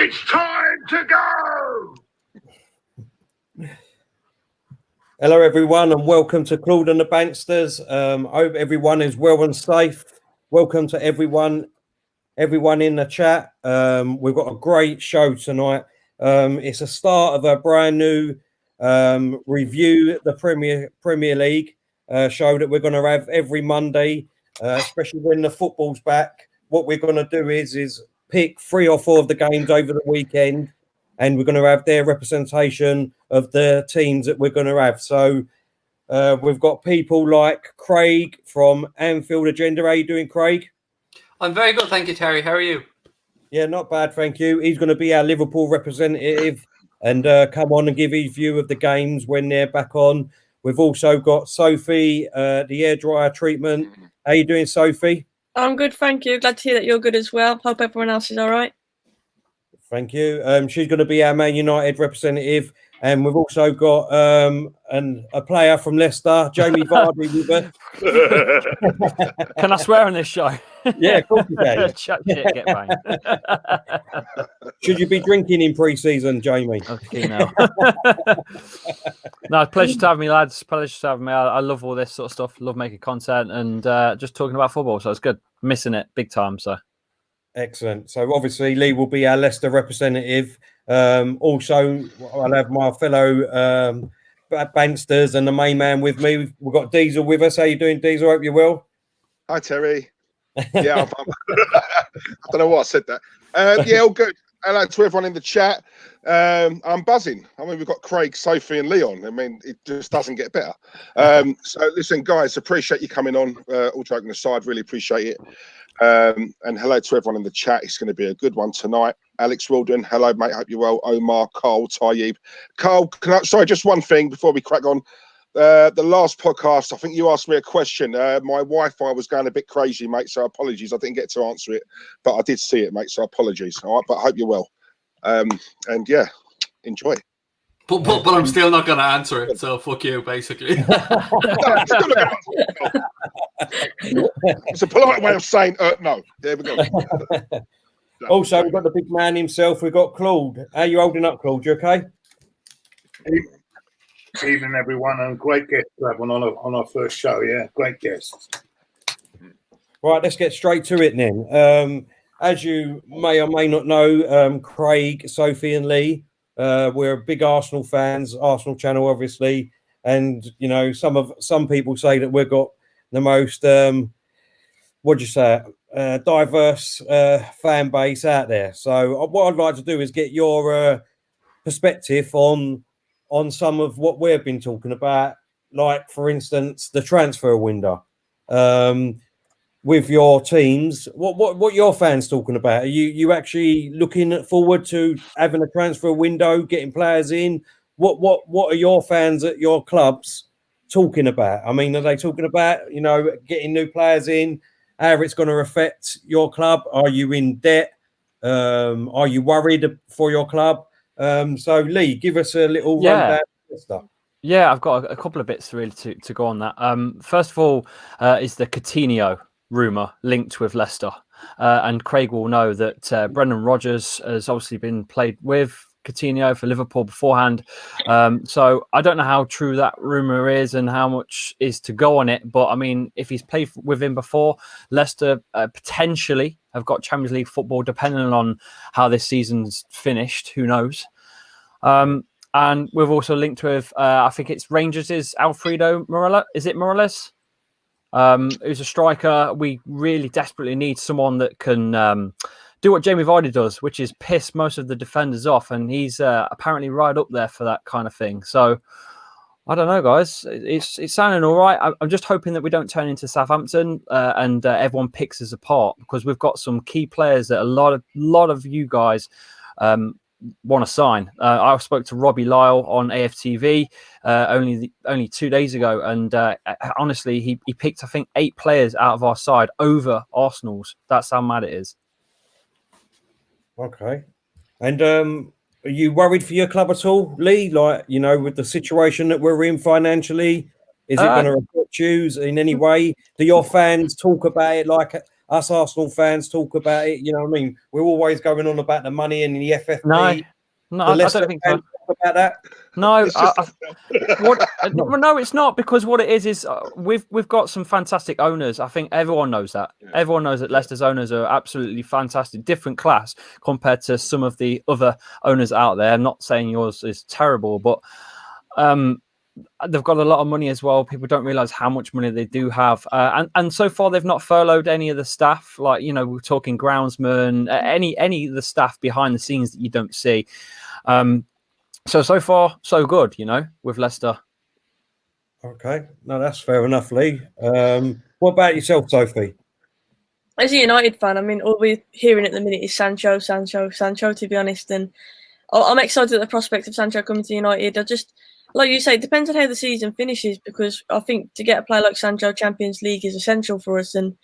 It's time to go! Hello, everyone, and welcome to Claude and the Banksters. Hope everyone is well and safe. Welcome to everyone in the chat. We've got a great show tonight. It's a start of a brand new review the Premier League show that we're going to have every Monday, especially when the football's back. What we're going to do is pick 3 or 4 of the games over the weekend, and we're going to have their representation of the teams that we're going to have. So we've got people like Craig from AnfieldAgenda. How are you doing, Craig? I'm very good, thank you, Terry. How are you? Yeah, not bad, thank you. He's going to be our Liverpool representative and come on and give his view of the games when they're back on. We've also got Sophie, the hairdryer treatment. How are you doing, Sophie? I'm good, thank you. Glad to hear that you're good as well. Hope everyone else is all right. Thank you. She's going to be our Man United representative. And we've also got a player from Leicester, Jamie Vardy, with us. Can I swear on this show? Yeah, of course you can. Chat shit, get banged. Should you be drinking in pre-season, Jamie? Okay, no. No, pleasure to have me, lads. Pleasure to have me. I love all this sort of stuff. Love making content and just talking about football. So it's good. Missing it big time. So excellent. So obviously Lee will be our Leicester representative. Also, I'll have my fellow Bansters and the main man with me. We've got Diesel with us. How you doing, Diesel? Hope you're well. Hi, Terry. Yeah, I don't know why I said that. Yeah, all good. Hello to everyone in the chat. I'm buzzing. I mean, we've got Craig, Sophie, and Leon. I mean, it just doesn't get better. So, listen, guys, appreciate you coming on. All joking aside, really appreciate it. And hello to everyone in the chat. It's going to be a good one tonight. Alex Wilden, hello, mate. Hope you're well. Omar, Carl, Tayyib. Carl, sorry, just one thing before we crack on. The last podcast, I think you asked me a question. My Wi-Fi was going a bit crazy, mate, so apologies. I didn't get to answer it, but I did see it, mate, so apologies. All right, but I hope you're well. And yeah, enjoy. But I'm still not going to answer it, so fuck you, basically. It's a polite way of saying no. There we go. Also, we've got the big man himself. We've got Claude. How are you holding up, Claude? You okay? Evening, everyone, and great guest to have on our first show. Yeah, great guest. Right, let's get straight to it then. As you may or may not know, Craig, Sophie, and Lee, we're big Arsenal fans. Arsenal channel, obviously, and you know, some people say that we've got the most diverse fan base out there. So what I'd like to do is get your perspective on some of what we've been talking about, like, for instance, the transfer window with your teams. What your fans talking about? Are you actually looking forward to having a transfer window, getting players in? What are your fans at your clubs talking about? I mean, are they talking about, you know, getting new players in, how it's going to affect your club? Are you in debt? Are you worried for your club? So Lee, give us a little rundown of stuff. Yeah, I've got a couple of bits really to go on that. First of all, is the Coutinho rumour linked with Leicester, and Craig will know that Brendan Rodgers has obviously been played with Coutinho for Liverpool beforehand. So I don't know how true that rumour is and how much is to go on it. But I mean, if he's played with him before, Leicester potentially have got Champions League football, depending on how this season's finished. Who knows? And we've also linked with, I think it's Rangers' Alfredo Morella. Is it Morales? Who's a striker. We really desperately need someone that can do what Jamie Vardy does, which is piss most of the defenders off. And he's apparently right up there for that kind of thing. So I don't know, guys. It's sounding all right. I'm just hoping that we don't turn into Southampton and everyone picks us apart, because we've got some key players that a lot of you guys want to sign. I spoke to Robbie Lyle on AFTV only 2 days ago, and honestly, he picked, I think, 8 players out of our side over Arsenal's. That's how mad it is. Okay. And are you worried for your club at all, Lee? Like, you know, with the situation that we're in financially, is it going to affect you in any way? Do your fans talk about it like us Arsenal fans talk about it. You know what I mean? We're always going on about the money and the FFP. No, I don't think so. Talk about that. No, no, it's not, because what it is we've got some fantastic owners. I think everyone knows that. Yeah. Everyone knows that Leicester's owners are absolutely fantastic, different class compared to some of the other owners out there. I'm not saying yours is terrible, but they've got a lot of money as well. People don't realise how much money they do have, and so far they've not furloughed any of the staff. Like, you know, we're talking groundsmen, any of the staff behind the scenes that you don't see. So far, so good, you know, with Leicester. Okay, no, that's fair enough, Lee. What about yourself, Sophie? As a United fan, I mean, all we're hearing at the minute is Sancho, to be honest. And I'm excited at the prospect of Sancho coming to United. I just, like you say, it depends on how the season finishes, because I think to get a player like Sancho, Champions League is essential for us. And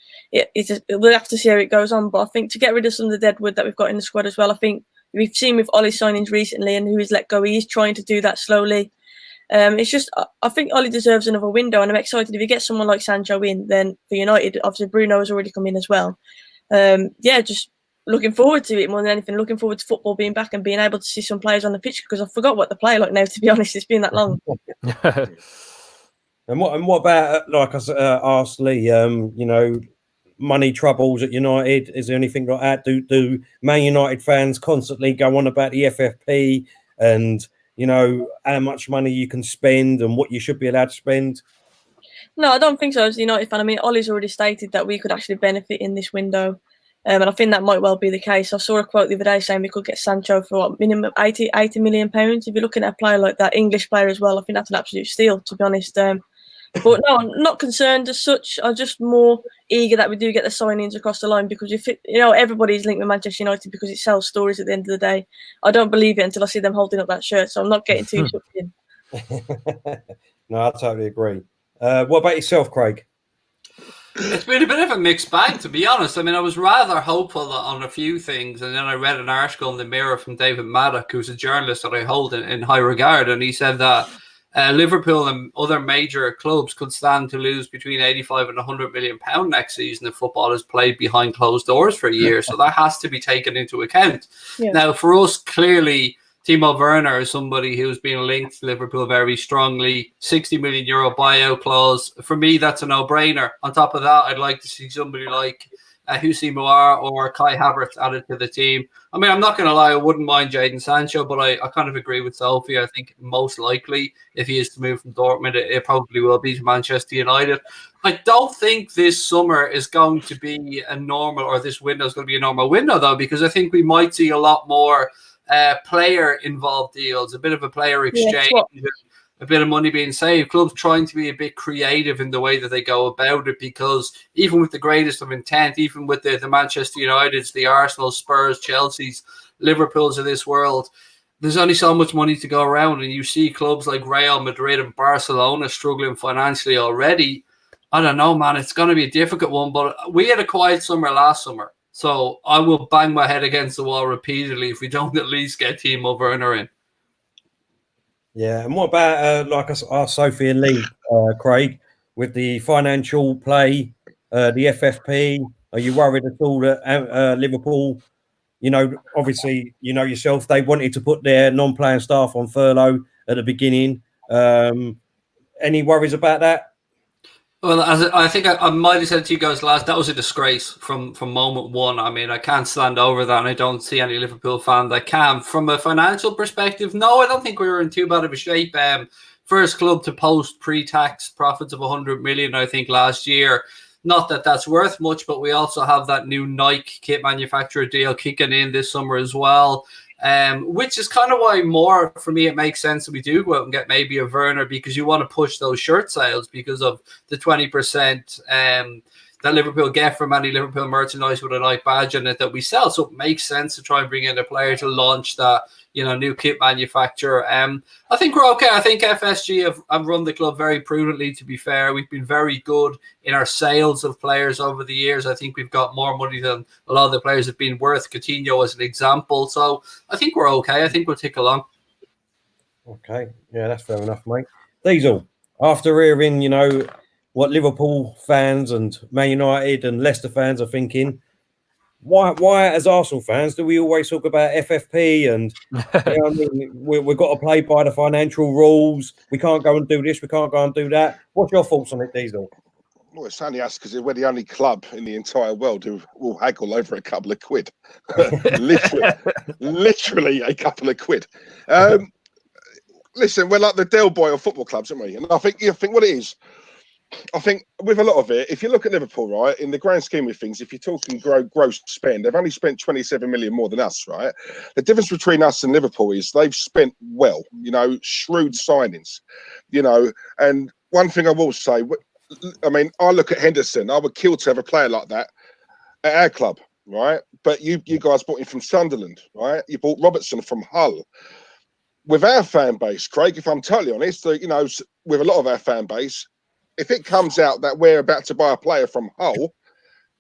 we'll have to see how it goes on. But I think to get rid of some of the deadwood that we've got in the squad as well, I think we've seen with Ollie's signings recently and who he's let go, he's trying to do that slowly. It's just, I think Ollie deserves another window, and I'm excited if he gets someone like Sancho in, then for United, obviously Bruno has already come in as well. Just looking forward to it more than anything, looking forward to football being back and being able to see some players on the pitch, because I forgot what they play like now, to be honest. It's been that long. And what about, like I asked Lee, you know, money troubles at United? Is there anything like that? Do Man United fans constantly go on about the FFP and, you know, how much money you can spend and what you should be allowed to spend? No, I don't think so as a United fan. I mean, Ollie's already stated that we could actually benefit in this window. And I think that might well be the case. I saw a quote the other day saying we could get Sancho for what, minimum 80 million pounds. If you're looking at a player like that, English player as well, I think that's an absolute steal, to be honest. But no, I'm not concerned as such. I'm just more eager that we do get the signings across the line, because everybody's linked with Manchester United because it sells stories at the end of the day. I don't believe it until I see them holding up that shirt, so I'm not getting too sucked in. No, I totally agree. What about yourself, Craig? It's been a bit of a mixed bag, to be honest. I mean, I was rather hopeful on a few things, and then I read an article in the Mirror from David Maddock, who's a journalist that I hold in high regard, and he said that Liverpool and other major clubs could stand to lose between 85 and 100 million pound next season if football is played behind closed doors for a year. So that has to be taken into account. Yeah. Now, for us, clearly, Timo Werner is somebody who's been linked to Liverpool very strongly. €60 million buyout clause. For me, that's a no-brainer. On top of that, I'd like to see somebody like Houssem Aouar or Kai Havertz added to the team. I mean, I'm not going to lie, I wouldn't mind Jadon Sancho, but I kind of agree with Sophie. I think most likely, if he is to move from Dortmund, it probably will be to Manchester United. I don't think this summer is going to be a normal, or this window is going to be a normal window, though, because I think we might see a lot more player-involved deals, a bit of a player exchange, a bit of money being saved. Clubs trying to be a bit creative in the way that they go about it, because even with the greatest of intent, even with the Manchester Uniteds, the Arsenal, Spurs, Chelsea's, Liverpools of this world, there's only so much money to go around, and you see clubs like Real Madrid and Barcelona struggling financially already. I don't know, man. It's going to be a difficult one, but we had a quiet summer last summer, so I will bang my head against the wall repeatedly if we don't at least get Timo Werner in. Yeah, and what about, like our Sophie and Lee, Craig, with the financial play, the FFP? Are you worried at all that Liverpool, you know, obviously, you know yourself, they wanted to put their non-playing staff on furlough at the beginning. Any worries about that? Well, I think I might have said to you guys last, that was a disgrace from moment one. I mean, I can't stand over that, and I don't see any Liverpool fan that can. From a financial perspective, no, I don't think we were in too bad of a shape. First club to post pre-tax profits of 100 million, I think, last year. Not that that's worth much, but we also have that new Nike kit manufacturer deal kicking in this summer as well. Which is kind of why more for me it makes sense that we do go out and get maybe a Werner, because you want to push those shirt sales because of the 20% that Liverpool get from any Liverpool merchandise with a Nike badge in it that we sell. So it makes sense to try and bring in a player to launch that, you know, new kit manufacturer. I think we're okay. I think FSG have run the club very prudently, to be fair. We've been very good in our sales of players over the years. I think we've got more money than a lot of the players have been worth. Coutinho as an example. So I think we're okay. I think we'll tick along. Okay. Yeah, that's fair enough, mate. Diesel, after hearing, you know, what Liverpool fans and Man United and Leicester fans are thinking. Why, as Arsenal fans, do we always talk about FFP and you know what I mean? We've got to play by the financial rules. We can't go and do this. We can't go and do that. What's your thoughts on it, Diesel? Well, it's only us because we're the only club in the entire world who will haggle over a couple of quid. literally a couple of quid. Listen, we're like the Del Boy of football clubs, aren't we? And I think what it is, I think with a lot of it, if you look at Liverpool, right, in the grand scheme of things, if you're talking gross spend, they've only spent 27 million more than us, right? The difference between us and Liverpool is they've spent well, you know, shrewd signings, you know. And one thing I will say, I mean, I look at Henderson, I would kill to have a player like that at our club, right? But you guys bought him from Sunderland, right? You bought Robertson from Hull. With our fan base, Craig, if I'm totally honest, you know, with a lot of our fan base, if it comes out that we're about to buy a player from Hull,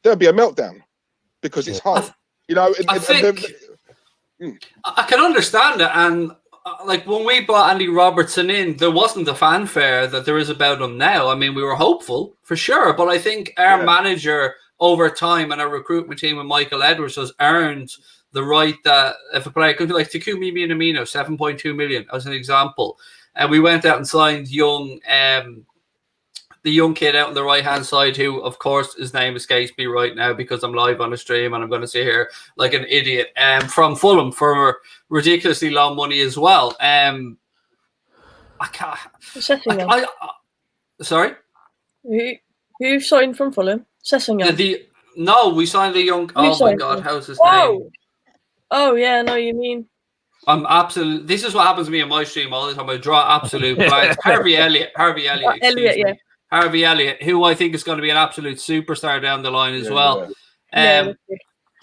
there'll be a meltdown because it's Hull. You know, I can understand it. And like when we brought Andy Robertson in, there wasn't the fanfare that there is about him now. I mean, we were hopeful for sure, but I think our manager over time and our recruitment team with Michael Edwards has earned the right that if a player could be like Takumi Minamino, 7.2 million as an example, and we went out and signed the young kid out on the right-hand side, who, of course, his name escapes me right now because I'm live on a stream and I'm going to sit here like an idiot, from Fulham for ridiculously low money as well. I can't. Sorry? Who signed from Fulham? Sophskjaer. No, we signed a young... Oh, my God, how's his name? Oh, yeah, I know what you mean. I'm absolutely... This is what happens to me on my stream all the time. I draw absolute blanks. Harvey Elliott. Harvey Elliott, who I think is going to be an absolute superstar down the line as well.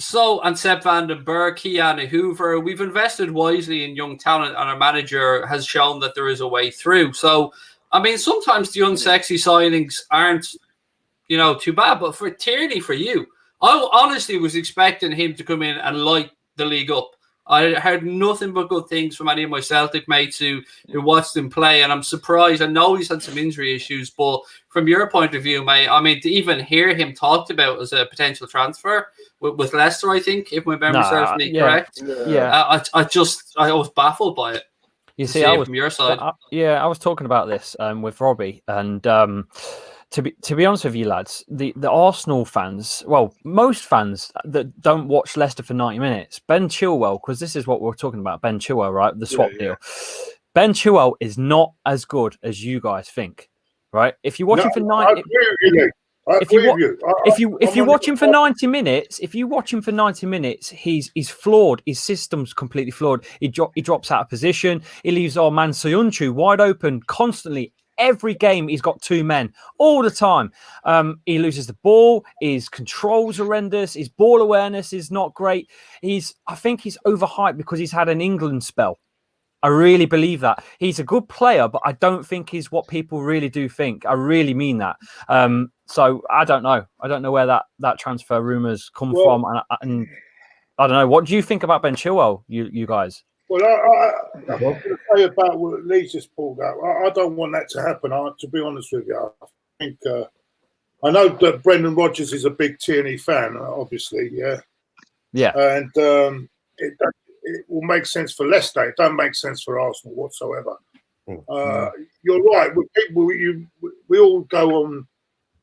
So, and Sepp van den Berg, Kiana Hoover, we've invested wisely in young talent, and our manager has shown that there is a way through. So, I mean, sometimes the unsexy signings aren't, you know, too bad. But for Tierney, for you, I honestly was expecting him to come in and light the league up. I heard nothing but good things from any of my Celtic mates who watched him play, and I'm surprised. I know he's had some injury issues, but from your point of view, mate, I mean, to even hear him talked about as a potential transfer with Leicester, I think, if my memory serves me correct. I was baffled by it. You see, from your side. I was talking about this with Robbie, and to be honest with you, lads, the Arsenal fans, well, most fans that don't watch Leicester for 90 minutes, Ben Chilwell, because this is what we're talking about, Ben Chilwell, right? The swap deal. Ben Chilwell is not as good as you guys think, right? If you watch him for 90 if you watch him for 90 minutes, he's flawed. His system's completely flawed. He drops out of position. He leaves our man Soyuncu wide open constantly. Every game, he's got two men all the time. He loses the ball. His control's horrendous. His ball awareness is not great. I think he's overhyped because he's had an England spell. I really believe that. He's a good player, but I don't think he's what people really do think. I really mean that. So I don't know. I don't know where that transfer rumours come from. And I don't know. What do you think about Ben Chilwell, you guys? Well, I'm going to say about what Lee just pulled out. I don't want that to happen, to be honest with you. I think I know that Brendan Rodgers is a big Tierney fan, obviously, and it will make sense for Leicester. It don't make sense for Arsenal whatsoever. You're right. With people, we all go on.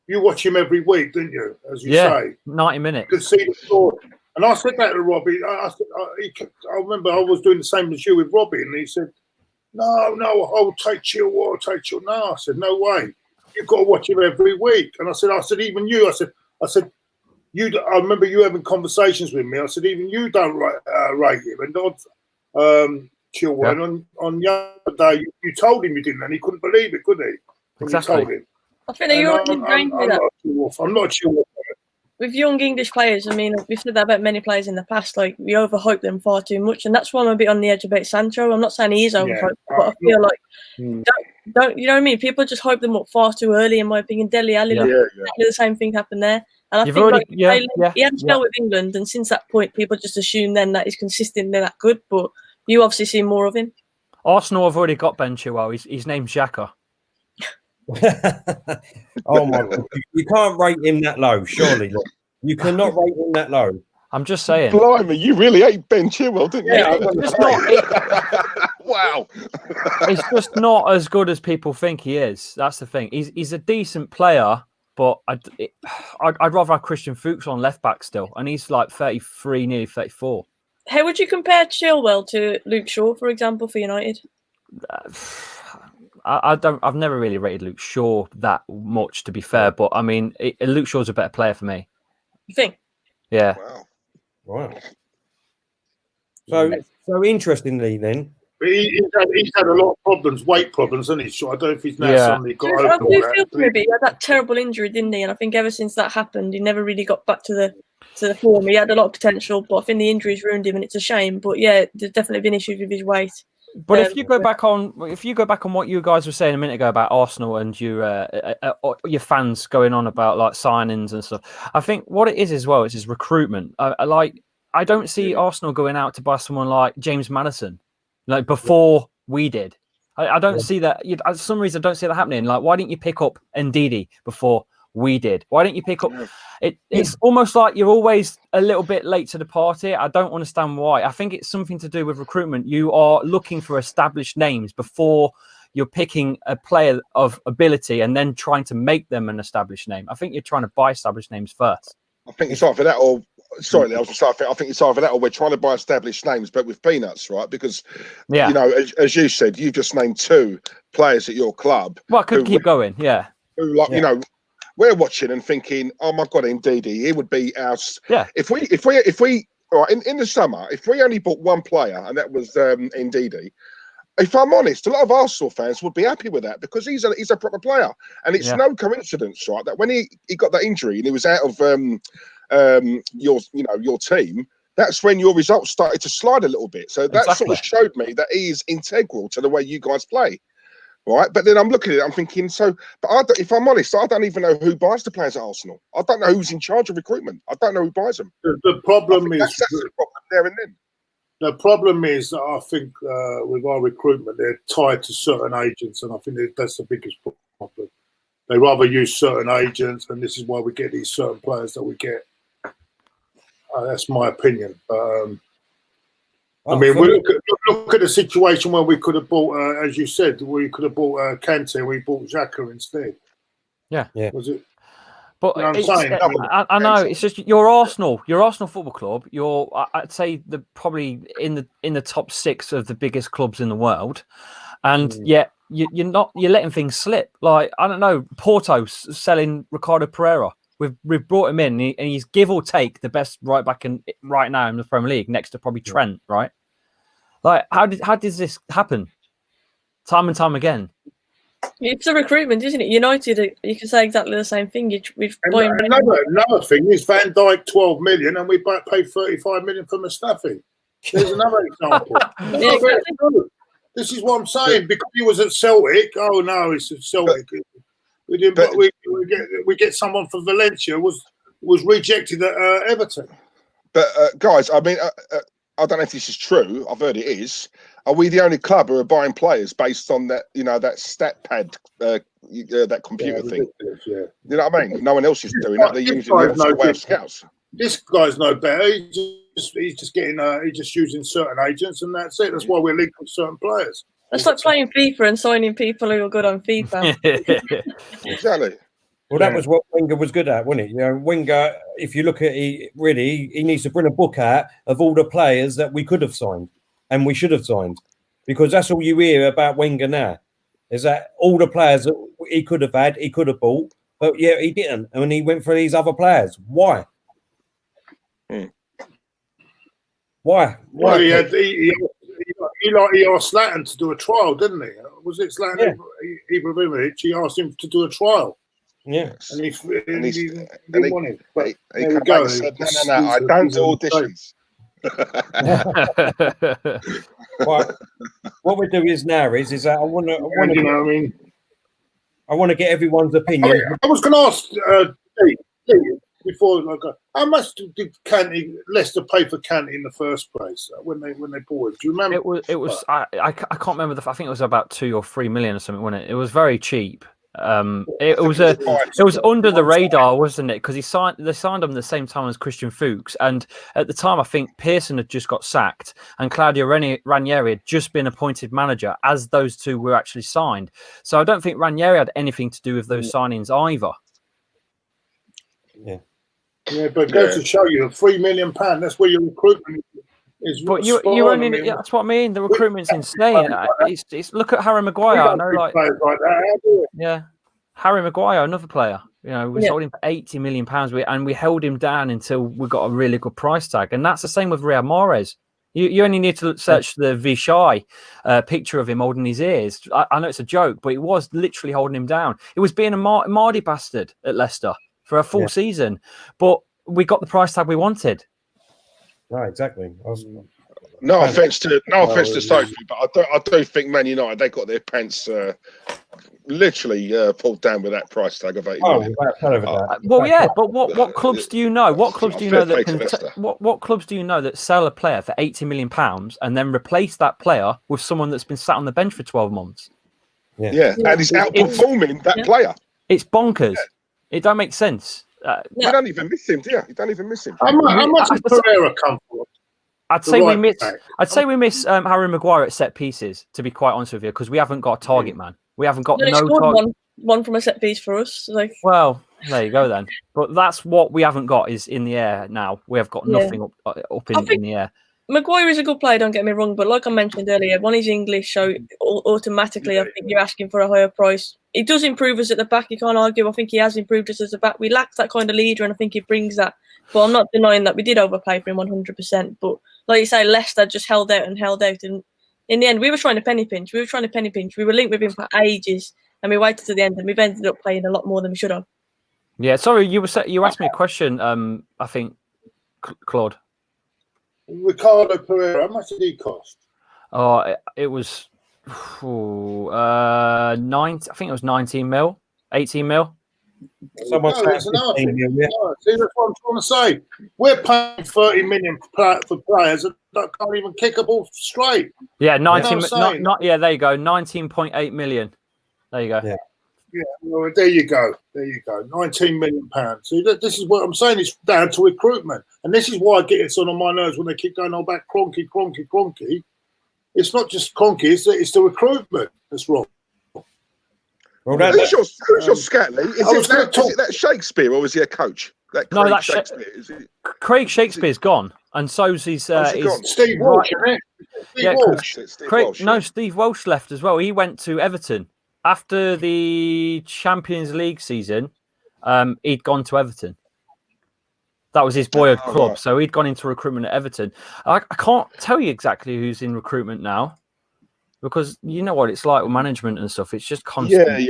You watch him every week, didn't you? As you say, 90 minutes. You can see the score. And I said that to Robbie. I remember I was doing the same as you with Robbie, and he said, "No, I'll take Chilwell, No, I said, "No way. You've got to watch him every week." And I said, even you. I said, you. I remember you having conversations with me. I said, even you don't rate him. And Chilwell. And on the other day, you told him you didn't, and he couldn't believe it, could he? Exactly. You told him. I think I'm not Chilwell. With young English players, I mean, we've said that about many players in the past. Like, we overhype them far too much, and that's why I'm a bit on the edge about Sancho. I'm not saying he is overhyped, but I feel like don't you know what I mean? People just hype them up far too early. In my opinion, Dele Alli, exactly the same thing happened there. And I think he had a spell with England, and since that point, people just assume then that he's consistent, they're that good. But you obviously see more of him. Arsenal have already got Ben Chilwell. His name's Xhaka. Oh my God! You can't rate him that low, surely. Look. You cannot rate him that low. I'm just saying. Blimey, you really hate Ben Chilwell, didn't you? Yeah, It's just not. Wow. It's just not as good as people think he is. That's the thing. He's a decent player, but I'd rather have Christian Fuchs on left back still, and he's like 33, nearly 34. How would you compare Chilwell to Luke Shaw, for example, for United? I've never really rated Luke Shaw that much, to be fair. But I mean, Luke Shaw's a better player for me. You think? Yeah. Wow. Right. So interestingly, then. He's had a lot of problems, weight problems, hasn't he? So I don't know if he's now suddenly got over I all do that. feel for him, but he had that terrible injury, didn't he? And I think ever since that happened, he never really got back to the form. He had a lot of potential, but I think the injuries ruined him, and it's a shame. But yeah, there's definitely been issues with his weight. But if you go back on what you guys were saying a minute ago about Arsenal and your fans going on about like signings and stuff, I think what it is as well is his recruitment. I don't see Arsenal going out to buy someone like James Maddison like before we did. I don't see that. For some reason, I don't see that happening. Like, why didn't you pick up Ndidi before we did? Why didn't you pick up? It's almost like you're always a little bit late to the party. I don't understand why. I think it's something to do with recruitment. You are looking for established names before you're picking a player of ability and then trying to make them an established name. I think you're trying to buy established names first. I think it's either that or sorry, I think it's either that or we're trying to buy established names, but with peanuts, right? Because you know, as you said, you've just named 2 players at your club. Well, I could keep going, yeah. Who you know, we're watching and thinking, oh my God, Ndidi, he would be our. Yeah. If we all right, in the summer, if we only bought one player and that was Ndidi, if I'm honest, a lot of Arsenal fans would be happy with that because he's a proper player, and it's no coincidence, right, that when he got that injury and he was out of your team, that's when your results started to slide a little bit. So that sort of showed me that he is integral to the way you guys play, right? But then I'm looking at it, I'm thinking, if I'm honest, I don't even know who buys the players at Arsenal. I don't know who's in charge of recruitment. I don't know who buys them. The problem is that's the problem there and then. The problem is that I think with our recruitment, they're tied to certain agents, and I think that's the biggest problem. They rather use certain agents, and this is why we get these certain players that we get. That's my opinion. I mean, we look at the situation where we could have bought, as you said, we could have bought Kante, we bought Xhaka instead. Yeah. Was it? But you know what I'm saying? I know it's just your Arsenal Football Club. I'd say probably in the top 6 of the biggest clubs in the world, and yet you're letting things slip. Like, I don't know, Porto selling Ricardo Pereira. We've brought him in, and he's give or take the best right back right now in the Premier League, next to probably Trent. Right? Like, how did this happen? Time and time again. It's a recruitment, isn't it? United, you can say exactly the same thing. Another thing is Van Dijk 12 million, and we paid 35 million for Mustafi. There's another example. This is what I'm saying. Because he was at Celtic. Oh no, it's at Celtic. We didn't. We get someone from Valencia was rejected at Everton. But guys, I mean, I don't know if this is true. I've heard it is. Are we the only club who are buying players based on that? You know, that stat pad, that computer thing. Yeah. You know what I mean? No one else is doing that. They're using the scouts. This guy's no better. He's just using certain agents, and that's it. That's why we're linked with certain players. It's like playing FIFA and signing people who are good on FIFA. Exactly. Well, that was what Wenger was good at, wasn't it? You know, Wenger, if you look at he needs to bring a book out of all the players that we could have signed and we should have signed, because that's all you hear about Wenger now, is that all the players that he could have had, he could have bought, but yeah, he didn't, and he went for these other players. Why? Why? Well, he asked Zlatan to do a trial, didn't he? Was it Zlatan Ibrahimovic? He asked him to do a trial. Yeah, and he didn't want it. But he came back and said, no, I don't do auditions. What we do is that I want to, you know what I mean? I want to get everyone's opinion. I was going to ask before, how much did Leicester pay for Kante in the first place when they bought him? Do you remember? It was. I can't remember I think it was about 2 or 3 million or something, wasn't it? It was very cheap. It was under the radar, wasn't it? Because they signed him the same time as Christian Fuchs, and at the time I think Pearson had just got sacked, and Claudio Ranieri had just been appointed manager as those two were actually signed. So I don't think Ranieri had anything to do with those signings either. Yeah, but it goes to show you, £3 million. That's where your recruitment is. But you only that's what I mean. The recruitment's insane. It's look at Harry Maguire. I know, like that, yeah, Harry Maguire, another player. You know, we sold him for £80 million, and we held him down until we got a really good price tag. And that's the same with Riyad Mahrez. You only need to search the Vichy picture of him holding his ears. I know it's a joke, but he was literally holding him down. It was being a Mardy bastard at Leicester for a full season, but we got the price tag we wanted. Right, exactly. No offense to Sophie, but I do think Man United, they got their pants literally pulled down with that price tag of £80 million. Well, yeah, but what clubs do you know? What clubs do you know that what clubs do you know that sell a player for £80 million and then replace that player with someone that's been sat on the bench for 12 months? Yeah, and he's outperforming that player. It's bonkers. It don't make sense. You don't even miss him, do you? You don't even miss him. How much does Pereira come for? I'd say we miss Harry Maguire at set pieces, to be quite honest with you, because we haven't got a target man. We haven't got no target. One from a set piece for us. Like, well, there you go then. But that's what we haven't got is in the air now. We have got nothing up in the air. Maguire is a good player, don't get me wrong, but like I mentioned earlier, one is English, so automatically I think you're asking for a higher price. He does improve us at the back, you can't argue. I think he has improved us as a back. We lacked that kind of leader, and I think he brings that. But I'm not denying that we did overpay for him 100%. But like you say, Leicester just held out. And in the end, we were trying to penny pinch. We were linked with him for ages, and we waited to the end, and we've ended up paying a lot more than we should have. Yeah, sorry, you asked me a question, I think, Claude. Ricardo Pereira, how much did he cost? Oh, it was 9. I think it was 19 mil, 18 mil. Someone See, that's what I'm trying to say. We're paying 30 million for players that can't even kick a ball straight. Yeah, 19. Yeah, there you go. 19.8 million. There you go. Yeah, well, there you go. 19 million pounds. See, this is what I'm saying. It's down to recruitment, and this is why I get it on my nerves when they keep going on about Cronky. It's not just Cronky; it's the recruitment that's wrong. Well, who's your Scatley? Is it that Shakespeare, or was he a coach? That's Shakespeare. Is it? Craig Shakespeare's gone, and so's his. Steve Walsh. Steve Walsh left as well. He went to Everton. After the Champions League season, he'd gone to Everton. That was his boyhood club, so he'd gone into recruitment at Everton. I can't tell you exactly who's in recruitment now, because you know what it's like with management and stuff. It's just constant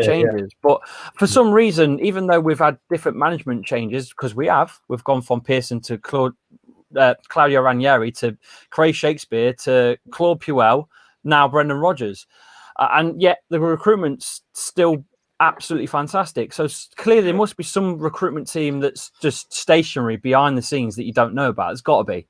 changes. But for some reason, even though we've had different management changes, because we've gone from Pearson to Claudio Ranieri to Craig Shakespeare to Claude Puel, now Brendan Rodgers. And yet the recruitment's still absolutely fantastic. So clearly there must be some recruitment team that's just stationary behind the scenes that you don't know about. It's got to be.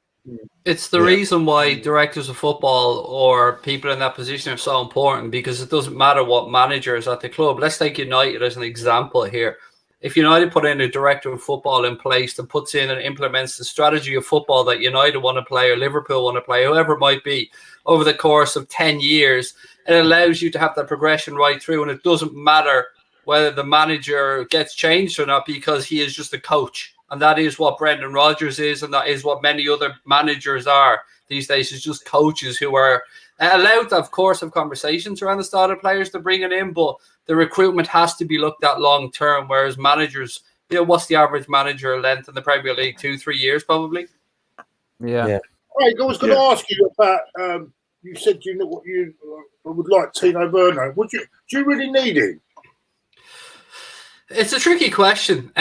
It's the reason why directors of football or people in that position are so important, because it doesn't matter what manager is at the club. Let's take United as an example here. If United put in a director of football in place that puts in and implements the strategy of football that United want to play or Liverpool want to play, whoever it might be, over the course of 10 years, it allows you to have that progression right through, and it doesn't matter whether the manager gets changed or not, because he is just a coach. And that is what Brendan Rodgers is, and that is what many other managers are these days, is just coaches who are allowed to, of course, have conversations around the starter players to bring it in, but the recruitment has to be looked at long term, whereas managers, what's the average manager length in the Premier League? 2-3 years, probably? Yeah. Right, I was going to ask you about, you said you know what you would like Tino Werner. Do you really need him? It's a tricky question,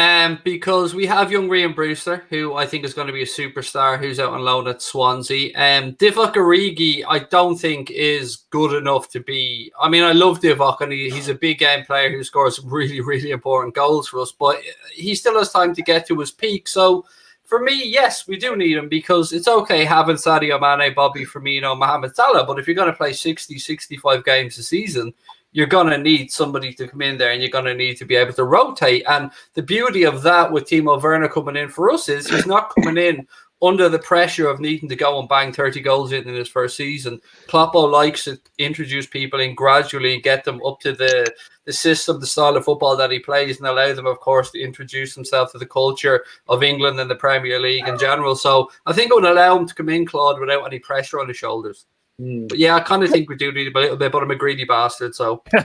because we have young Ryan Brewster, who I think is going to be a superstar, who's out on loan at Swansea. Divock Origi, I don't think is good enough to be. I mean, I love Divock, and he's a big game player who scores really, really important goals for us, but he still has time to get to his peak. So for me, yes, we do need him, because it's okay having Sadio Mane, Bobby Firmino, Mohamed Salah, but if you're going to play 60, 65 games a season, you're going to need somebody to come in there, and you're going to need to be able to rotate. And the beauty of that with Timo Werner coming in for us is he's not coming in under the pressure of needing to go and bang 30 goals in his first season. Kloppo likes to introduce people in gradually and get them up to the system, the style of football that he plays, and allow them, of course, to introduce themselves to the culture of England and the Premier League in general. So I think it would allow him to come in, Claude, without any pressure on his shoulders. But yeah, I kind of think we do need a little bit, but I'm a greedy bastard. So would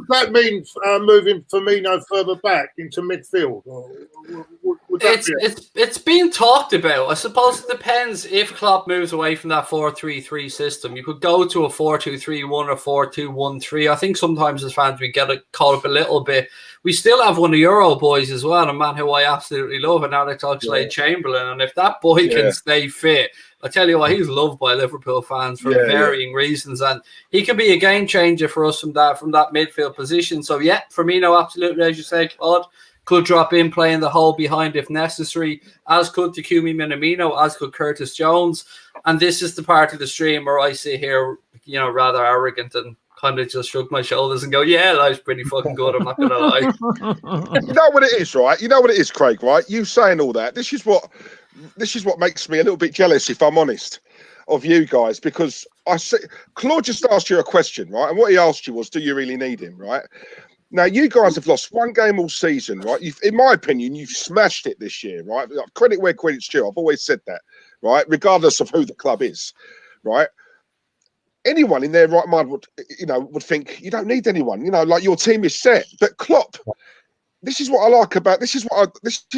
that mean moving Firmino further back into midfield? Or would that it's being talked about. I suppose it depends if Klopp moves away from that 4-3-3 system. You could go to a 4-2-3-1 or 4-2-1-3. I think sometimes as fans we get caught up a little bit. We still have one of your old boys as well, a man who I absolutely love, and Alex Oxlade-Chamberlain. And if that boy can stay fit, I tell you what, he's loved by Liverpool fans for varying reasons, and he can be a game changer for us from that midfield position. So yeah, Firmino absolutely, as you say, Claude, could drop in playing the hole behind if necessary, as could Takumi Minamino, as could Curtis Jones. And this is the part of the stream where I sit here, rather arrogant and kind of just shrug my shoulders and go, yeah, life's pretty fucking good, I'm not going to lie. You know what it is, right? You know what it is, Craig, right? You saying all that, this is what makes me a little bit jealous, if I'm honest, of you guys, because Claude just asked you a question, right? And what he asked you was, do you really need him, right? Now, you guys have lost one game all season, right? In my opinion, you've smashed it this year, right? Credit where credit's due. I've always said that, right? Regardless of who the club is, right? Anyone in their right mind would think you don't need anyone, like your team is set. But Klopp, this is what I like about, this is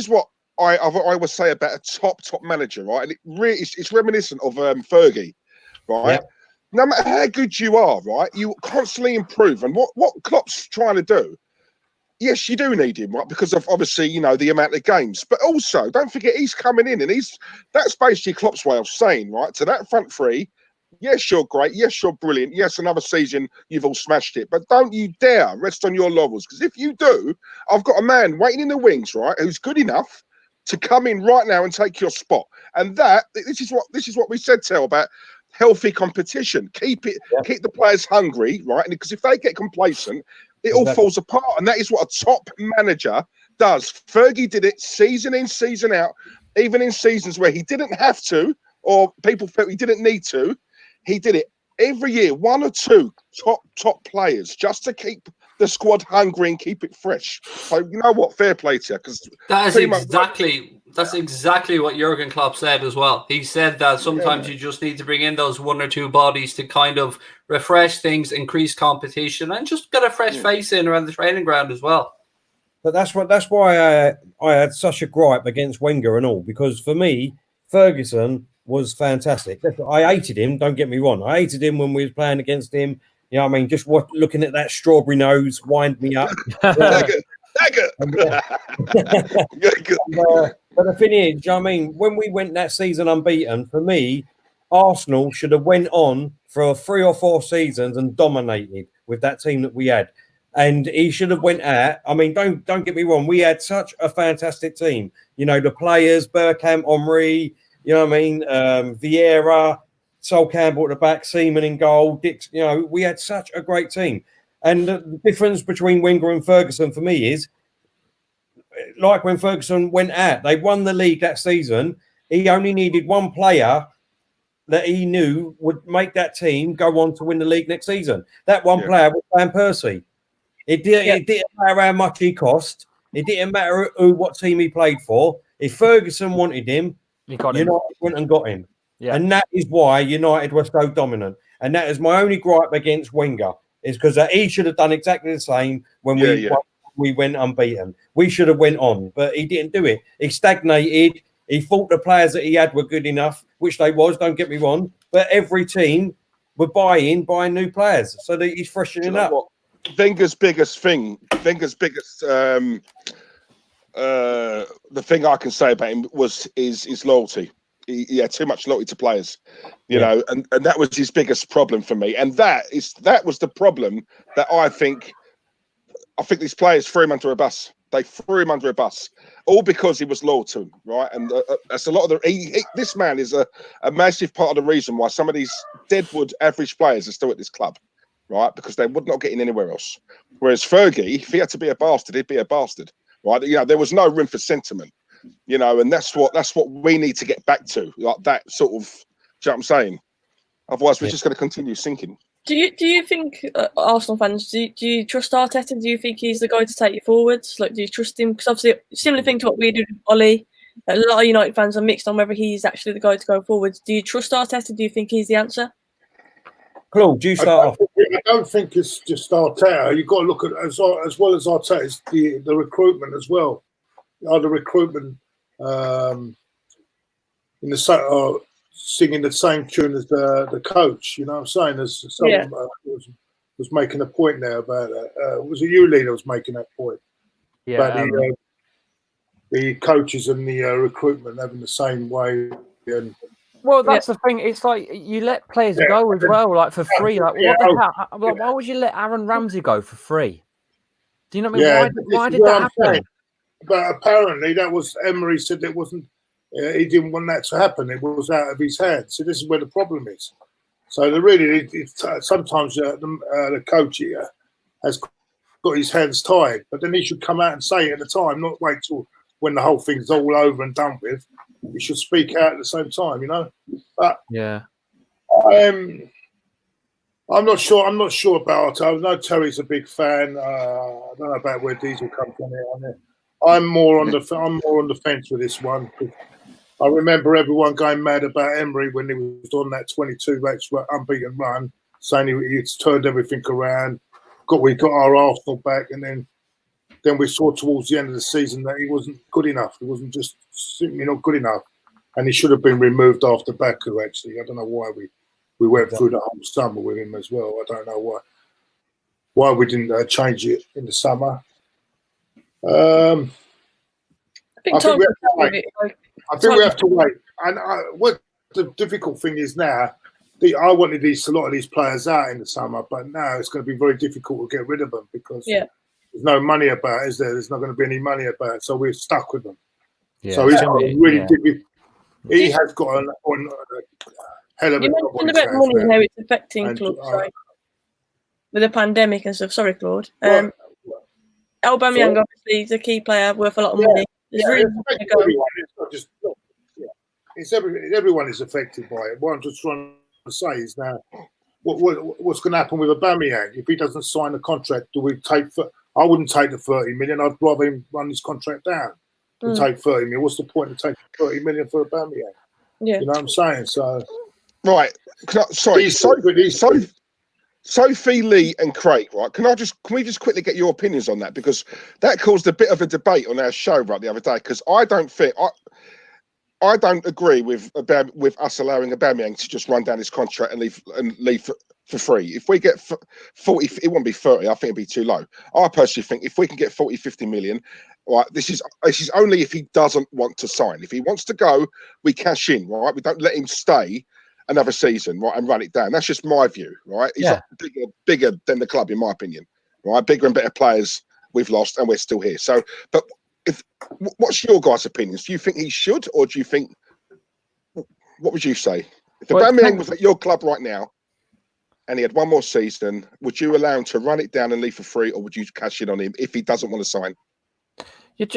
what I always say about a top manager, right? And it's reminiscent of Fergie, right? Yep. No matter how good you are, right, you constantly improve. And what Klopp's trying to do, yes, you do need him, right? Because of obviously, the amount of games. But also, don't forget, he's coming in, and that's basically Klopp's way of saying, right, to that front three, yes, you're great. Yes, you're brilliant. Yes, another season, you've all smashed it. But don't you dare rest on your laurels. Because if you do, I've got a man waiting in the wings, right, who's good enough to come in right now and take your spot. And this is what we said, Tel, about healthy competition. Keep the players hungry, right? And because if they get complacent, it all falls apart. And that is what a top manager does. Fergie did it season in, season out, even in seasons where he didn't have to, or people felt he didn't need to. He did it every year, one or two top players, just to keep the squad hungry and keep it fresh. So you know what? Fair play to you, because that's exactly what Jurgen Klopp said as well. He said that sometimes you just need to bring in those one or two bodies to kind of refresh things, increase competition, and just get a fresh face in around the training ground as well. But that's why I had such a gripe against Wenger and all, because for me, Ferguson was fantastic. I hated him, don't get me wrong. I hated him when we was playing against him. Just looking at that strawberry nose wind me up. But the thing is, when we went that season unbeaten, for me, Arsenal should have went on for 3 or 4 seasons and dominated with that team that we had. And he should have went out. Don't get me wrong. We had such a fantastic team. The players, Bergkamp, Omri, Vieira, Sol Campbell at the back, Seaman in goal, Dix. We had such a great team. And the difference between Wenger and Ferguson for me is, like when Ferguson went out, they won the league that season. He only needed one player that he knew would make that team go on to win the league next season. That one player was Van Persie. It didn't matter how much he cost. It didn't matter what team he played for. If Ferguson wanted him, United went and got him. Yeah. And that is why United were so dominant. And that is my only gripe against Wenger, is because he should have done exactly the same when we went unbeaten. We should have went on, but he didn't do it. He stagnated. He thought the players that he had were good enough, which they was, don't get me wrong. But every team were buying new players so that he's freshening up. What? Wenger's biggest thing, the thing I can say about him is loyalty. He had too much loyalty to players, you know, and that was his biggest problem for me. And that was the problem that I think these players threw him under a bus. They threw him under a bus, all because he was loyal to him, right? And that's a lot of this man is a massive part of the reason why some of these deadwood average players are still at this club. right? Because they would not get in anywhere else. Whereas Fergie, if he had to be a bastard, he'd be a bastard, right? You know, there was no room for sentiment, you know, and that's what we need to get back to, like that sort of. Do you know what I'm saying? Otherwise, we're just going to continue sinking. Do you think, Arsenal fans, do you trust Arteta? Do you think he's the guy to take you forwards? Like, do you trust him? Because obviously, similar thing to what we did with Ollie, a lot of United fans are mixed on whether he's actually the guy to go forwards. Do you trust Arteta? Do you think he's the answer? Claude, do you start off? I don't think it's just Arteta. You've got to look at as well as Arteta, it's the recruitment as well. The recruitment in the singing the same tune as the coach. You know what I'm saying? As someone was making a point there about that. Was it you, Lee, that was making that point? Yeah. About the coaches and the recruitment having the same way. And well, that's the thing. It's like you let players go as well, like for free. Like, what the hell? Like, why would you let Aaron Ramsey go for free? Do you know what I mean? Why did that happen? But apparently, that was Emery said it wasn't. He didn't want that to happen. It was out of his hands. So this is where the problem is. So sometimes the coach here has got his hands tied, but then he should come out and say it at the time, not wait till when the whole thing's all over and done with. He should speak out at the same time, you know. But yeah, I'm not sure. I'm not sure about it. I know Terry's a big fan. I don't know about where Diesel comes from here. I'm more on the fence with this one. I remember everyone going mad about Emery when he was on that 22 match unbeaten run, saying he's turned everything around. We got our Arsenal back, and then we saw towards the end of the season that he wasn't good enough. He wasn't just simply not good enough, and he should have been removed after Baku. Actually, I don't know why we went through the whole summer with him as well. I don't know why we didn't change it in the summer. I think we have to wait. And what the difficult thing is now, I wanted a lot of these players out in the summer, but now it's going to be very difficult to get rid of them because there's no money about, is there? There's not going to be any money about, so we're stuck with them. Yeah, so he's got a really difficult. He has got a hell of a job. You mentioned about money and how it's affecting clubs, right? With the pandemic and stuff. Sorry, Claude. Aubameyang, obviously, is a key player worth a lot of money. Everyone is affected by it. What I'm just trying to say is now, what's going to happen with Aubameyang if he doesn't sign the contract? Do we take? I wouldn't take the 30 million. I'd rather him run his contract down than take 30 million. What's the point of taking 30 million for Aubameyang? Yeah, you know what I'm saying. So, right. Sophie, Lee, and Craig, right? Can we just quickly get your opinions on that, because that caused a bit of a debate on our show right the other day. Because I don't agree with us allowing Aubameyang to just run down his contract and leave for free. If we get 40, it won't be 30. I think it'd be too low. I personally think if we can get 40, 50 million, right? This is only if he doesn't want to sign. If he wants to go, we cash in, right? We don't let him stay another season, right, and run it down. That's just my view, right? He's bigger than the club, in my opinion, right? Bigger and better players we've lost, and we're still here. So, but what's your guys' opinions? Do you think he should, or do you think? What would you say if Aubameyang was at your club right now, and he had one more season? Would you allow him to run it down and leave for free, or would you cash in on him if he doesn't want to sign? It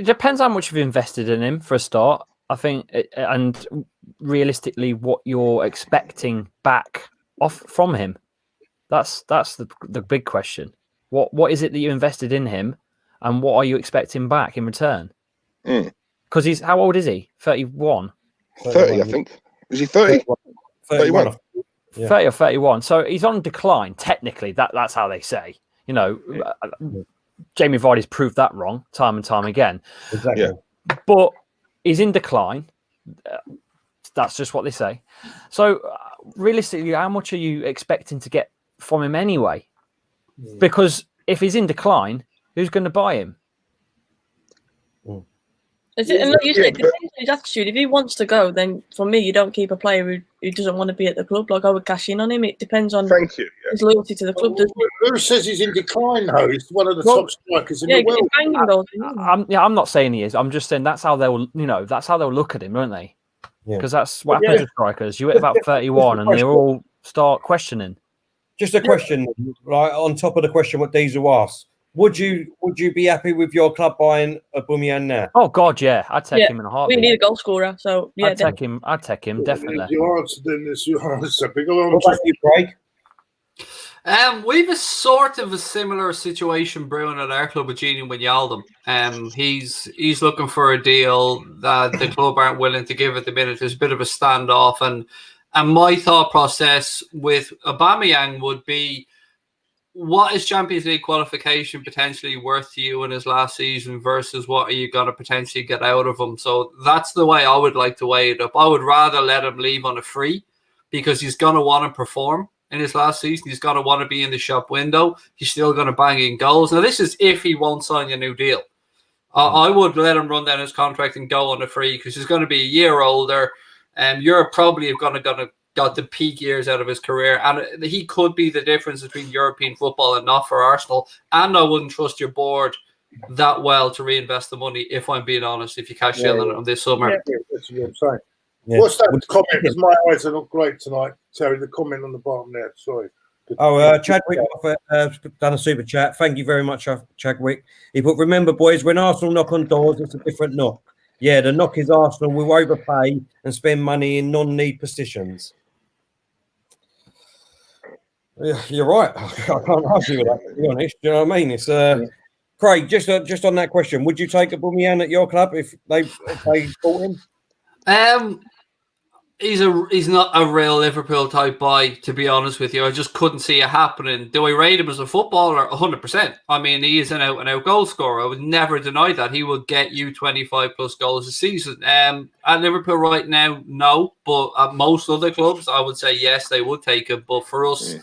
depends how much you've invested in him for a start. I think, and realistically, what you're expecting back from him. That's the big question. What is it that you invested in him, and what are you expecting back in return? Because how old is he? 31? 30, I think. Is he 30? 31. 30 or 31. So he's on decline, technically. That's how they say. You know, Jamie Vardy's proved that wrong time and time again. Exactly. Yeah. But he's in decline. That's just what they say. So realistically, how much are you expecting to get from him anyway? Because if he's in decline, who's going to buy him? And like you said, it depends on his attitude. If he wants to go, then for me, you don't keep a player who doesn't want to be at the club. Like, I would cash in on him. It depends on his loyalty to the club. Who says he's in decline, though? He's one of the top strikers in the world. I'm not saying he is. I'm just saying that's how they'll look at him, don't they? Because that's what happens with strikers. You hit about 31 and they all start questioning. just a question, like on top of the question what Diesel asked. Would you be happy with your club buying Aubameyang now? Oh God, yeah, I'd take Yeah, him in a We heartbeat. need a goal scorer, so yeah. I'd take him definitely. You answered in this. You answered. What about you, Craig? We've a sort of a similar situation brewing at our club with Genie Wijnaldum. He's looking for a deal that the club aren't willing to give at the minute. There's a bit of a standoff, and my thought process with Aubameyang would be, what is Champions League qualification potentially worth to you in his last season versus what are you going to potentially get out of him? So that's the way I would like to weigh it up. I would rather let him leave on a free, because he's going to want to perform in his last season. He's going to want to be in the shop window. He's still going to bang in goals. Now, this is if he won't sign a new deal. I would let him run down his contract and go on a free, because he's going to be a year older, and Europe probably going to got the peak years out of his career, and he could be the difference between European football and not for Arsenal. And I wouldn't trust your board that well to reinvest the money, if I'm being honest, if you cash in on this summer. Yeah, that's what I'm saying. Yeah. What's that comment? Because my eyes are not great tonight, Terry. The comment on the bottom there. Sorry. Chadwick done a super chat. Thank you very much, Chadwick. He put, remember, boys, when Arsenal knock on doors, it's a different knock. Yeah, the knock is Arsenal will overpay and spend money in non-need positions. Yeah, you're right. I can't argue with that, to be honest. Do you know what I mean? It's Craig, just on that question, would you take Aubameyang at your club if they bought him? He's not a real Liverpool type buy, to be honest with you. I just couldn't see it happening. Do I rate him as a footballer? 100%. I mean, he is an out-and-out goal scorer. I would never deny that. He will get you 25 plus goals a season. At Liverpool right now, no. But at most other clubs, I would say yes, they would take him. But for us,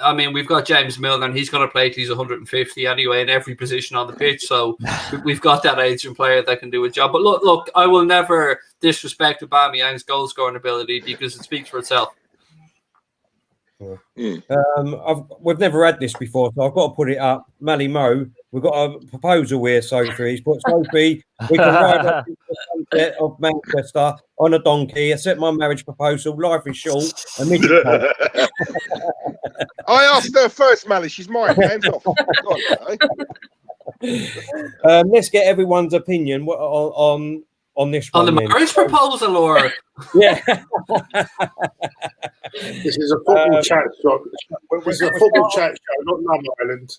I mean, we've got James Milner, and he's going to play till he's 150 anyway in every position on the pitch. So we've got that aging player that can do a job. But look, I will never disrespect Aubameyang's goal scoring ability, because it speaks for itself. We've never had this before, so I've got to put it up. Mally Mo, we've got a proposal here, Sophie. He's put, Sophie, we can ride up to the sunset of Manchester on a donkey, accept my marriage proposal, life is short, and midget cold. I asked her first, Mally. She's mine. Hands off. Let's get everyone's opinion on this one. On the marriage proposal, or yeah. This is a football chat show. This is a football chat show, not Love Island.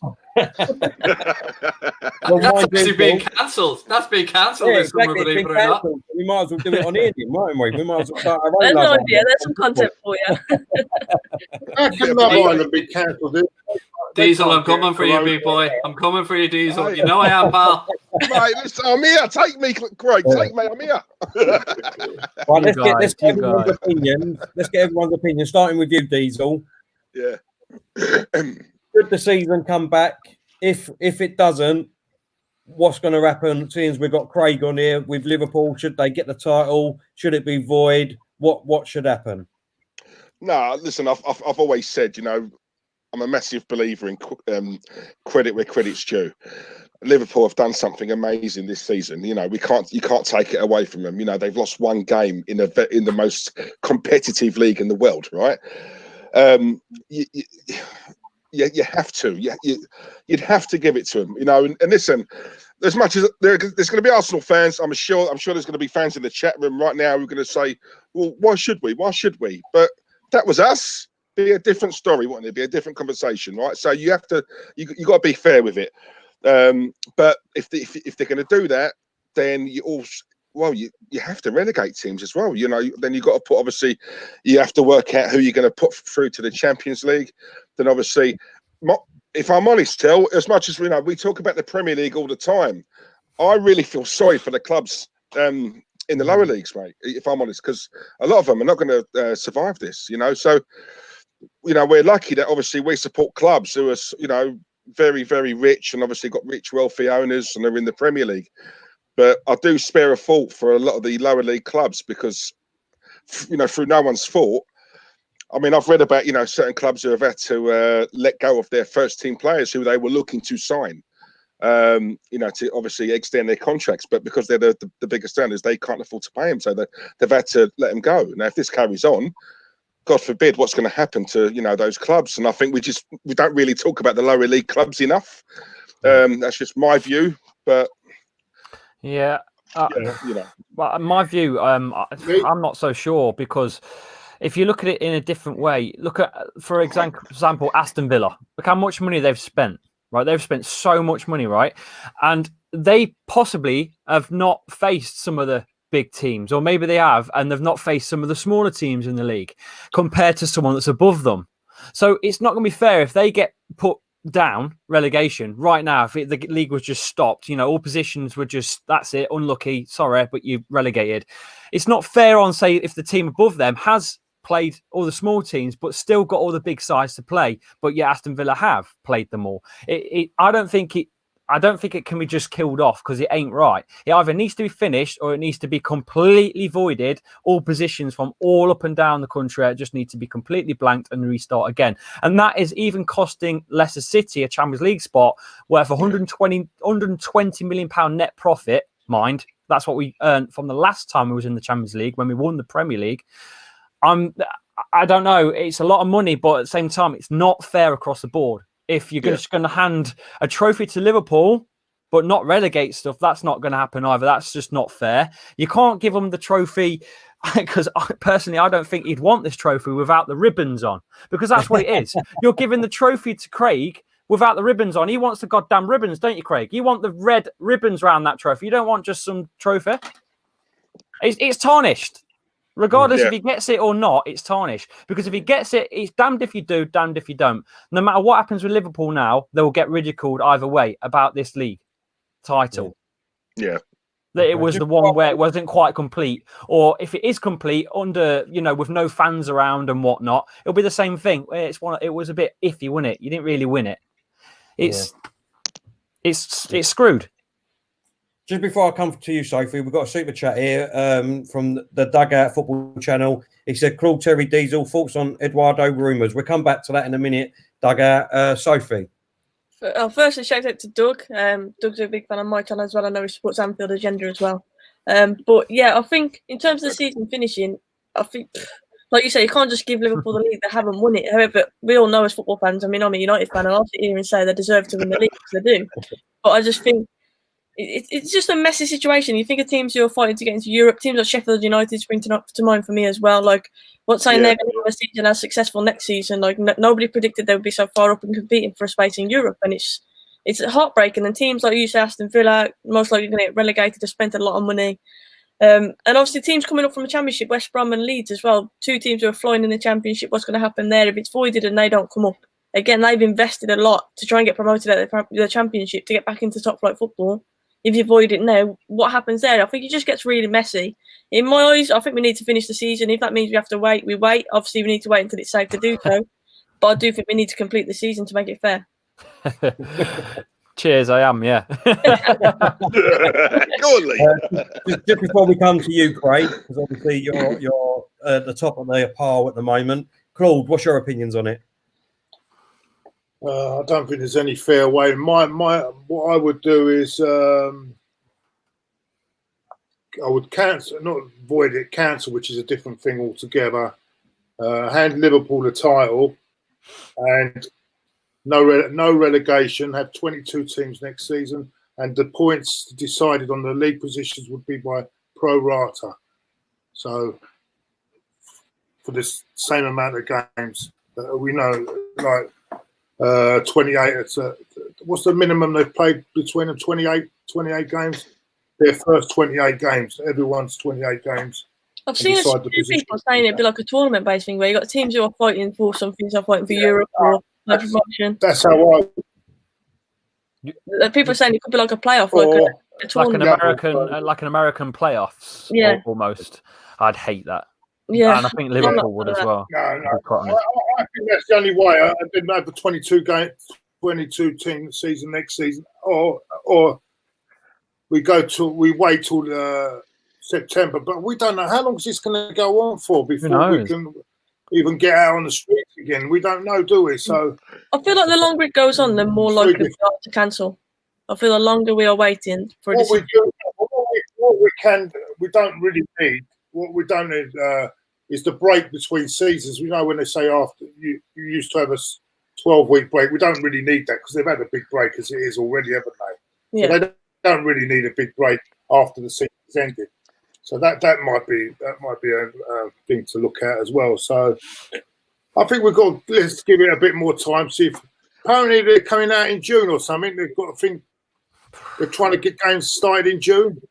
That's actually being cancelled. That's being cancelled. Yeah, exactly. Believe it or not. We might as well do it on here, mightn't we? We might as well start our own. There's no idea. There's some content for you. How can Love Island be cancelled? Diesel, I'm coming for you, big boy. I'm coming for you, Diesel. You know I am, pal. Mate, listen, I'm here. Take me, Greg. Take me. I'm here. Right, let's get everyone's opinion. Let's get everyone's opinion, starting with you, Diesel. Yeah. Should the season come back? If it doesn't, what's going to happen? Seeing as we've got Craig on here with Liverpool, should they get the title? Should it be void? What should happen? No, listen. I've always said, I'm a massive believer in credit where credit's due. Liverpool have done something amazing this season. You can't take it away from them. They've lost one game in the most competitive league in the world, right? You have to. You'd have to give it to them. And listen, as much as there's going to be Arsenal fans, I'm sure there's going to be fans in the chat room right now who are going to say, "Well, why should we? Why should we?" But that was us. Be a different story, wouldn't it? Be a different conversation, right? So you got to be fair with it. But if they're going to do that, then you have to relegate teams as well. Then you've got to put, obviously, you have to work out who you're going to put through to the Champions League. Then obviously, if I'm honest, Till, as much as we talk about the Premier League all the time, I really feel sorry for the clubs in the lower leagues, mate. If I'm honest, because a lot of them are not going to survive this. So. We're lucky that obviously we support clubs who are, very, very rich and obviously got rich, wealthy owners and are in the Premier League. But I do spare a fault for a lot of the lower league clubs because, through no one's fault. I mean, I've read about, certain clubs who have had to let go of their first team players who they were looking to sign, to obviously extend their contracts. But because they're the biggest earners, they can't afford to pay them. So they've had to let them go. Now, if this carries on, God forbid what's going to happen to those clubs. And I think we don't really talk about the lower league clubs enough. That's just my view, but yeah, Well, my view, I'm not so sure, because if you look at it in a different way, look at, for example, Aston Villa. Look how much money they've spent, right? They've spent so much money, right? And they possibly have not faced some of the big teams, or maybe they have, and they've not faced some of the smaller teams in the league compared to someone that's above them. So it's not going to be fair if they get put down relegation right now. If the league was just stopped, all positions were just, that's it, unlucky, sorry, but you relegated. It's not fair on, say, if the team above them has played all the small teams but still got all the big sides to play, but yeah, Aston Villa have played them all. I don't think it can be just killed off, because it ain't right. It either needs to be finished or it needs to be completely voided. All positions from all up and down the country just need to be completely blanked and restart again. And that is even costing Leicester City a Champions League spot worth £120 million net profit. Mind, that's what we earned from the last time we was in the Champions League, when we won the Premier League. I don't know. It's a lot of money, but at the same time, it's not fair across the board. If you're just going to hand a trophy to Liverpool but not relegate stuff, that's not going to happen either. That's just not fair. You can't give them the trophy, because personally, I don't think he'd want this trophy without the ribbons on, because that's what it is. You're giving the trophy to Craig without the ribbons on. He wants the goddamn ribbons, don't you, Craig? You want the red ribbons around that trophy. You don't want just some trophy. It's tarnished. Regardless if he gets it or not, it's tarnished. Because if he gets it, it's damned if you do, damned if you don't. No matter what happens with Liverpool now, they will get ridiculed either way about this league title. Yeah. That it was the one where it wasn't quite complete. Or if it is complete, under, with no fans around and whatnot, it'll be the same thing. It was a bit iffy, wasn't it? You didn't really win it. It's screwed. Just before I come to you, Sophie, we've got a super chat here from the Dugout Football Channel. He said, Claude, Terry Diesel, thoughts on Eduardo rumours. We'll come back to that in a minute. Dugout, Sophie. Firstly, shout out to Doug. Doug's a big fan of my channel as well. I know he supports AnfieldAgenda as well. But yeah, I think in terms of the season finishing, I think, like you say, you can't just give Liverpool the league. They haven't won it. However, we all know as football fans, I'm a United fan, and I'll sit here and say they deserve to win the league, because they do. But I just think it's just a messy situation. You think of teams who are fighting to get into Europe, teams like Sheffield United spring to mind for me as well. Like, what's saying they're going to have a season as successful next season? Like, nobody predicted they would be so far up and competing for a space in Europe, and it's heartbreaking. And teams like you say, Aston Villa, most likely going to get relegated, have spent a lot of money. And obviously teams coming up from the Championship, West Brom and Leeds as well, two teams who are flying in the Championship. What's going to happen there if it's voided and they don't come up? Again, they've invested a lot to try and get promoted at the Championship to get back into top flight football. If you void it now, what happens there? I think it just gets really messy. In my eyes, I think we need to finish the season. If that means we have to wait, we wait. Obviously, we need to wait until it's safe to do so. But I do think we need to complete the season to make it fair. Cheers, I am, yeah. Just before we come to you, Craig, because obviously you're at the top of the pile at the moment. Claude, what's your opinions on it? I don't think there's any fair way. What I would do is I would cancel, not void it, cancel, which is a different thing altogether. Hand Liverpool the title, and no relegation. Have 22 teams next season, and the points decided on the league positions would be by pro rata. So for this same amount of games, we know, like. 28. What's the minimum they've played between them? 28 games. Their first 28 games. Everyone's 28 games. I've seen a few people saying it'd be like a tournament-based thing where you got teams who are fighting for something, who are fighting for Europe or promotion. That's how people are saying it could be like a playoff, a tournament, like an American playoffs. Yeah, almost. I'd hate that. Yeah, and I think Liverpool would as well. No. I think that's the only way. I didn't have the 22 team season next season, or we wait till September. But we don't know how long is this going to go on for before we can even get out on the streets again. We don't know, do we? So I feel like the longer it goes on, the more likely we are to cancel. I feel the longer we are waiting for what we don't really need. What we don't need is the break between seasons. We know when they say after you used to have a 12-week break. We don't really need that because they've had a big break as it is already, haven't they? Yeah. So they don't really need a big break after the season's ended. So that might be a thing to look at as well. So I think let's give it a bit more time. See if apparently they're coming out in June or something. They've got to think they're trying to get games started in June.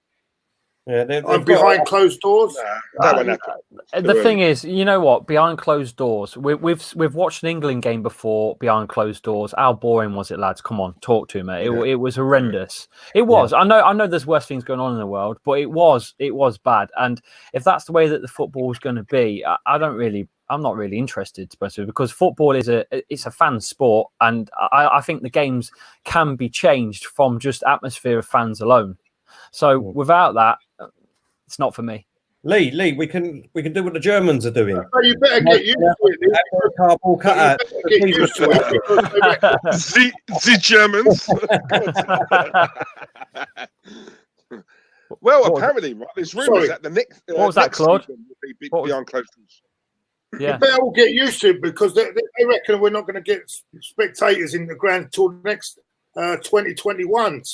Yeah, I'm behind closed doors. That won't happen. The thing is, you know what? Behind closed doors, we've watched an England game before behind closed doors. How boring was it, lads? Come on, talk to me. It was horrendous. It was. Yeah. I know. There's worse things going on in the world, but it was bad. And if that's the way that the football is going to be, I'm not really interested, to be honest with you, because football it's a fan sport, and I think the games can be changed from just atmosphere of fans alone. So without that, it's not for me. Lee, we can do what the Germans are doing. Oh, you better get used to it. Cardboard cutout. Get used to it. The Germans. Well, apparently, right, there's rumours that the next. What was that, Claude? Will be beyond closed doors. Yeah. You better all get used to it because they reckon we're not going to get spectators in the ground until next 2021.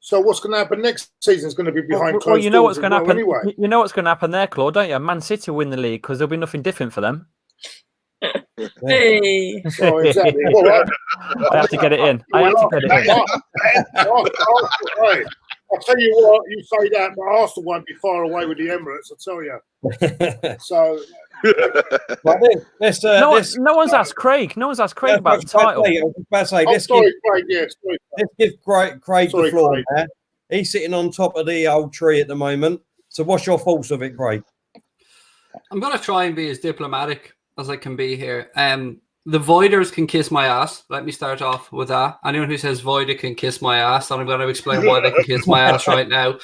So what's going to happen next season is going to be behind closed doors. Well, you know what's going to happen. Anyway. You know what's going to happen there, Claude, don't you? Man City will win the league because there'll be nothing different for them. Hey. Oh, exactly. Well, I have to get it in. I'll tell you what, you say that, but Arsenal won't be far away with the Emirates, I'll tell you. So, no one's asked Craig. No one's asked Craig about the title. Let's give Craig the floor. There. He's sitting on top of the old tree at the moment. So, what's your thoughts of it, Craig? I'm going to try and be as diplomatic as I can be here. The Voiders can kiss my ass. Let me start off with that. Anyone who says Voider can kiss my ass, and I'm going to explain why they can kiss my ass right now.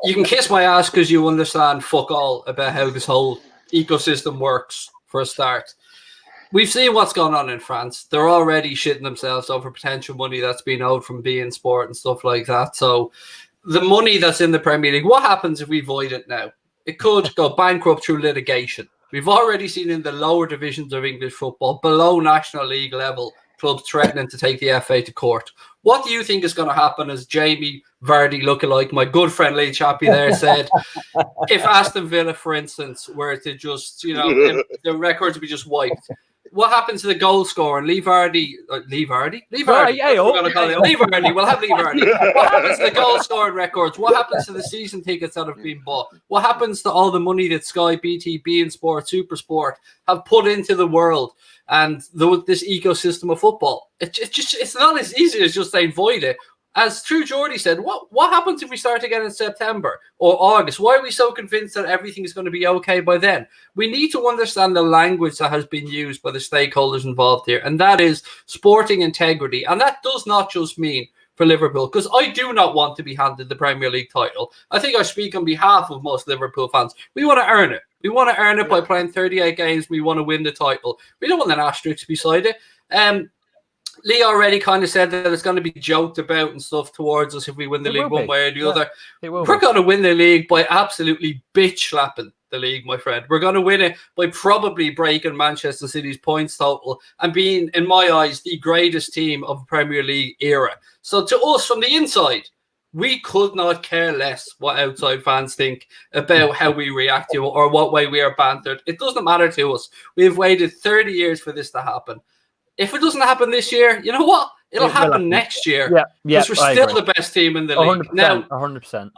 You can kiss my ass because you understand fuck all about how this whole ecosystem works, for a start. We've seen what's going on in France. They're already shitting themselves over potential money that's been owed from beIN Sport and stuff like that. So the money that's in the Premier League, what happens if we void it now? It could go bankrupt through litigation. We've already seen in the lower divisions of English football, below National League level, clubs threatening to take the FA to court. What do you think is going to happen, as Jamie Vardy lookalike, my good friend Lee Chappie there said, if Aston Villa, for instance, were to just, the records would be just wiped? What happens to the goal scorer? Lee Vardy. We'll have Lee Vardy. What happens to the goal scoring records? What happens to the season tickets that have been bought? What happens to all the money that Sky, BT, beIN Sport, Supersport have put into the world and this ecosystem of football? It's not as easy as just saying void it. As True Geordie said, what happens if we start again in September or August? Why are we so convinced that everything is going to be okay by then? We need to understand the language that has been used by the stakeholders involved here, and that is sporting integrity. And that does not just mean for Liverpool, because I do not want to be handed the Premier League title. I think I speak on behalf of most Liverpool fans. We want to earn it. We want to earn it by playing 38 games. We want to win the title. We don't want an asterisk beside it. Lee already kind of said that it's going to be joked about and stuff towards us if we win the league one way or the other. We're going to win the league by absolutely bitch slapping the league, my friend. We're going to win it by probably breaking Manchester City's points total and being, in my eyes, the greatest team of the Premier League era. So to us, from the inside, we could not care less what outside fans think about how we react to it or what way we are bantered. It doesn't matter to us. We've waited 30 years for this to happen. If it doesn't happen this year, you know what? It'll happen next year. Because we're still the best team in the league. 100%, now, 100%.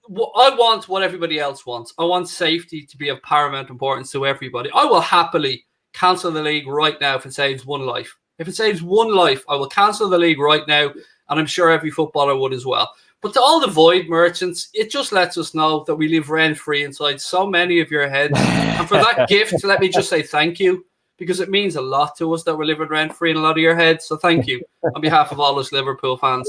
I want what everybody else wants. I want safety to be of paramount importance to everybody. I will happily cancel the league right now if it saves one life. If it saves one life, I will cancel the league right now, and I'm sure every footballer would as well. But to all the void merchants, it just lets us know that we live rent-free inside so many of your heads. And for that gift, let me just say thank you. Because it means a lot to us that we're living rent-free in a lot of your heads. So thank you on behalf of all us Liverpool fans.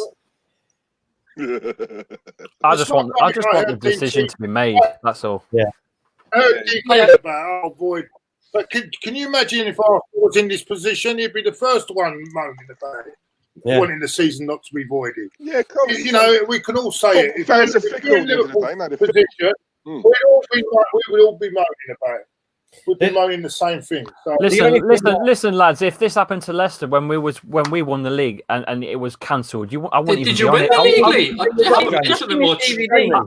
I just want the decision to be made. That's all. Yeah. But can you imagine if Arsenal was in this position? He'd be the first one moaning about it. Yeah. Wanting the season not to be voided. Yeah, cool. We can all say it. Fans are fickle in Liverpool's position, we'd all be moaning about it. We'd be moaning the same thing. So Listen, lads. If this happened to Leicester when we won the league and it was cancelled, I wouldn't even Did be you on win it. the league? You haven't mentioned it much.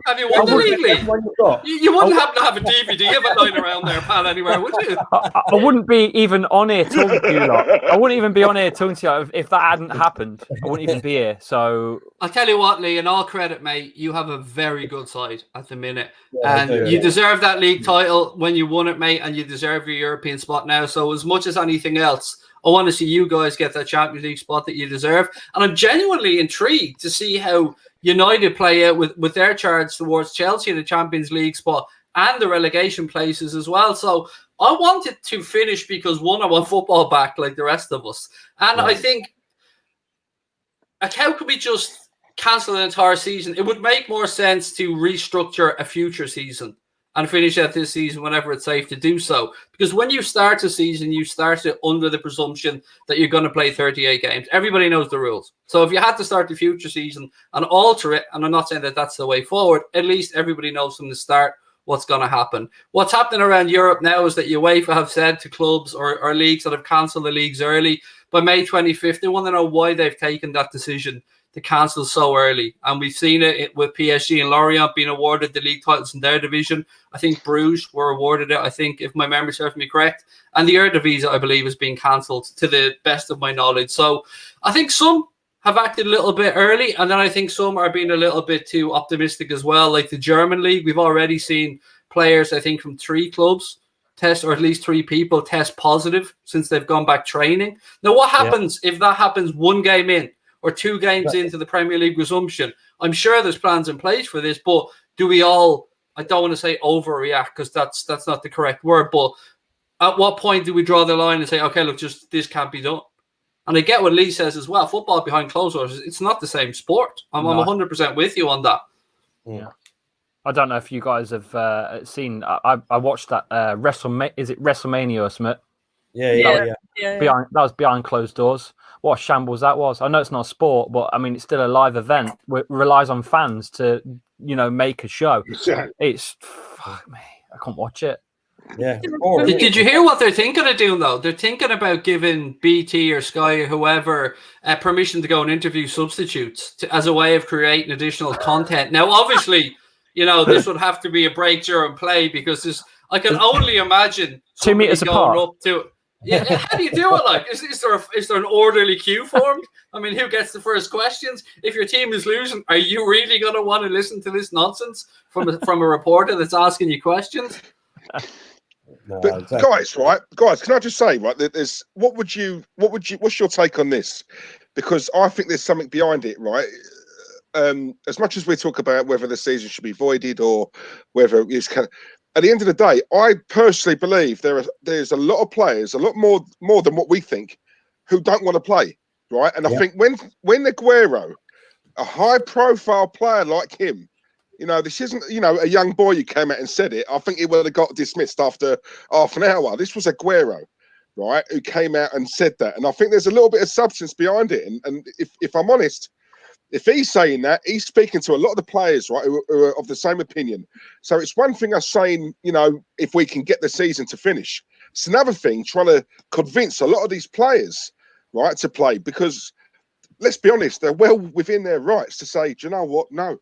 Have you won the league? You wouldn't happen to have a DVD of it lying around there, pal, anywhere, would you? I wouldn't be even on here talking to you lot. I wouldn't even be on here talking to you if that hadn't happened. I wouldn't even be here. So I'll tell you what, Lee, in all credit, mate, you have a very good side at the minute. And you deserve that league title when you won it, mate, and you deserve your European spot now. So as much as anything else, I want to see you guys get that Champions League spot that you deserve. And I'm genuinely intrigued to see how United play out with their charge towards Chelsea in the Champions League spot and the relegation places as well. So I wanted to finish because, one, I want football back like the rest of us. And I think, how could we just cancel an entire season? It would make more sense to restructure a future season and finish out this season whenever it's safe to do so. Because when you start a season, you start it under the presumption that you're going to play 38 games. Everybody knows the rules. So if you had to start the future season and alter it, and I'm not saying that that's the way forward, at least everybody knows from the start what's going to happen. What's happening around Europe now is that UEFA have said to clubs or leagues that have cancelled the leagues early, by May 25th, they want to know why they've taken that decision to cancel so early. And we've seen it with PSG and Lorient being awarded the league titles in their division. I think Bruges were awarded it, I think, if my memory serves me correct. And the Eredivisie, I believe, is being cancelled to the best of my knowledge. So I think some have acted a little bit early, and then I think some are being a little bit too optimistic as well. Like the German league, we've already seen players, I think, from 3 clubs test, or at least 3 people test positive since they've gone back training. Now, what happens if that happens 1 game in or 2 games into the Premier League resumption? I'm sure there's plans in place for this, but do we all, I don't want to say overreact because that's not the correct word, but at what point do we draw the line and say, okay, look, just this can't be done? And I get what Lee says as well. Football behind closed doors, it's not the same sport. I'm 100% with you on that. Yeah. I don't know if you guys have seen. I watched that WrestleMania. Is it WrestleMania or something? Yeah. That was behind closed doors. What a shambles that was. I know it's not a sport, but I mean it's still a live event. It relies on fans to make a show. It's fuck me. I can't watch it. Yeah. Did you hear what they're thinking of doing though? They're thinking about giving BT or Sky or whoever permission to go and interview substitutes as a way of creating additional content. Now, obviously, this would have to be a break during play because I can only imagine 2 meters going apart. up to. Yeah, how do you do it? Like, is there an orderly queue formed? I mean, who gets the first questions? If your team is losing, are you really going to want to listen to this nonsense from a reporter that's asking you questions? But guys, can I just say, right? There's what's your take on this? Because I think there's something behind it, right? As much as we talk about whether the season should be voided or whether it's at the end of the day, I personally believe there's a lot of players, a lot more than what we think, who don't want to play, right? And I think when Aguero, a high-profile player like him, this isn't, a young boy who came out and said it. I think he would have got dismissed after half an hour. This was Aguero, right, who came out and said that. And I think there's a little bit of substance behind it. And if I'm honest, if he's saying that, he's speaking to a lot of the players, right, who are of the same opinion. So it's one thing us saying, if we can get the season to finish. It's another thing trying to convince a lot of these players, right, to play. Because let's be honest, they're well within their rights to say, do you know what? No.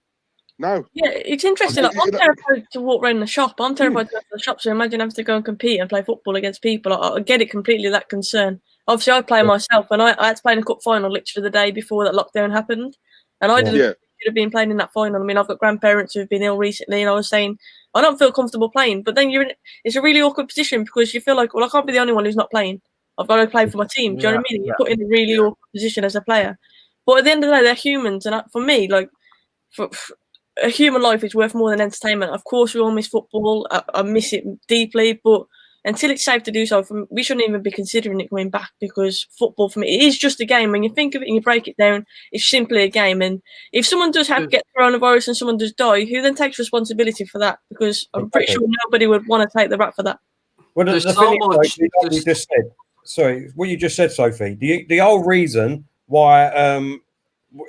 Yeah, it's interesting. I'm terrified to walk around the shop. I'm terrified to go to the shop. So imagine having to go and compete and play football against people. I get it completely, that concern. Obviously, I play myself, and I had to play in a cup final literally the day before that lockdown happened. And I should have been playing in that final. I mean, I've got grandparents who've been ill recently, and I was saying, I don't feel comfortable playing. But then it's a really awkward position because you feel like, well, I can't be the only one who's not playing. I've got to play for my team. Do you know what I mean? You're put in a really awkward position as a player. But at the end of the day, they're humans. And for me, like, a human life is worth more than entertainment. Of course, we all miss football. I miss it deeply. But until it's safe to do so, we shouldn't even be considering it coming back because football, for me, it is just a game. When you think of it and you break it down, it's simply a game. And if someone does have to get coronavirus and someone does die, who then takes responsibility for that? Because I'm pretty sure nobody would want to take the rap for that. Well, the thing is, you just said, sorry, what you just said, Sophie, the whole reason why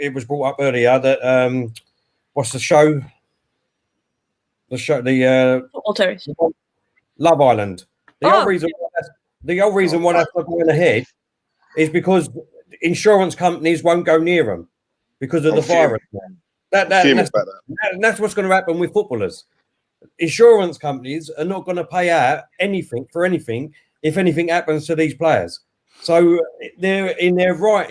it was brought up earlier that what's the show? The Football Terrace. Love Island. The whole reason why that's not going ahead is because insurance companies won't go near them because of the virus. That's what's going to happen with footballers. Insurance companies are not going to pay out anything for anything if anything happens to these players. So they're in their right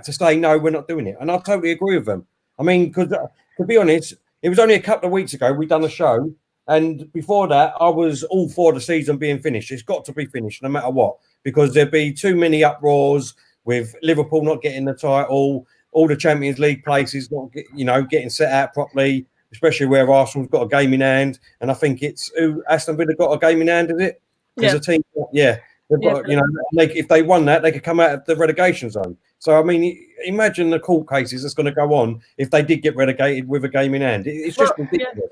to say no, we're not doing it, and I totally agree with them. I mean, because to be honest, it was only a couple of weeks ago we done a show, and before that, I was all for the season being finished. It's got to be finished, no matter what, because there'd be too many uproars with Liverpool not getting the title, all the Champions League places not getting set out properly, especially where Arsenal's got a game in hand, and I think it's Aston Villa got a game in hand, is it? Because the team, they've got, if they won that, they could come out of the relegation zone. So I mean, imagine the court cases that's going to go on if they did get relegated with a game in hand. It's just ridiculous. Yeah.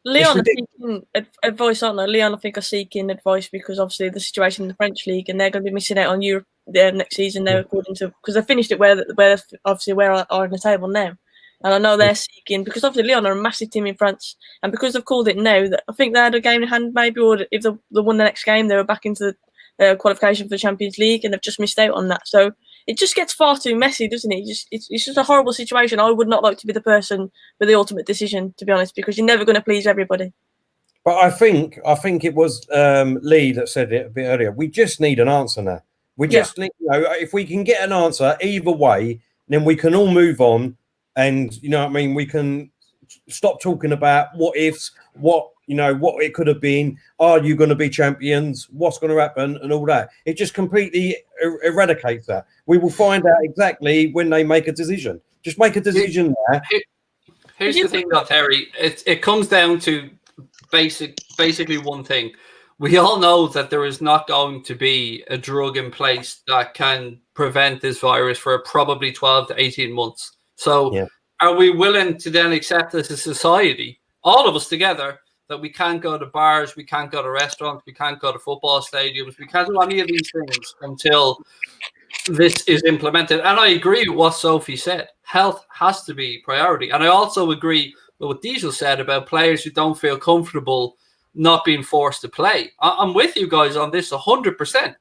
Leon are seeking advice, aren't they? Leon, I think, are seeking advice because obviously the situation in the French league, and they're going to be missing out on Europe next season. They're according to because they finished it where are in the table now. And I know they're seeking, because obviously Lyon are a massive team in France, and because they've called it now, that I think they had a game in hand maybe, or if they won the next game, they were back into the qualification for the Champions League, and they've just missed out on that. So it just gets far too messy, doesn't it? It's just a horrible situation. I would not like to be the person with the ultimate decision, to be honest, because you're never going to please everybody. But I think it was Lee that said it a bit earlier. We just need an answer now. We just need, if we can get an answer either way, then we can all move on. And we can stop talking about what ifs, what it could have been. Are you going to be champions? What's going to happen, and all that? It just completely eradicates that. We will find out exactly when they make a decision. Just make a decision there. Here's the thing, though, Terry. It comes down to basically one thing. We all know that there is not going to be a drug in place that can prevent this virus for probably 12 to 18 months. So are we willing to then accept as a society, all of us together, that we can't go to bars, we can't go to restaurants, we can't go to football stadiums, we can't do any of these things until this is implemented? And I agree with what Sophie said. Health has to be priority. And I also agree with what Diesel said about players who don't feel comfortable not being forced to play. I'm with you guys on this 100%.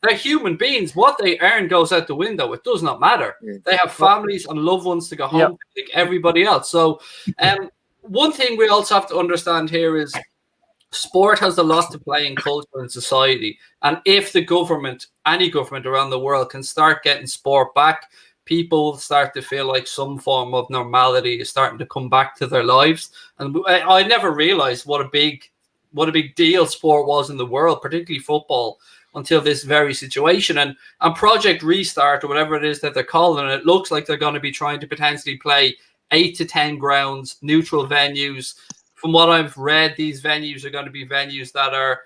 They're human beings. What they earn goes out the window. It does not matter. They have families and loved ones to go home like everybody else. So one thing we also have to understand here is sport has a lot to play in culture and society. And if the government, any government around the world, can start getting sport back, people will start to feel like some form of normality is starting to come back to their lives. And I never realized what a big deal sport was in the world, particularly football, until this very situation. And Project Restart, or whatever it is that they're calling it, looks like they're going to be trying to potentially play 8 to 10 grounds, neutral venues. From what I've read, these venues are going to be venues that are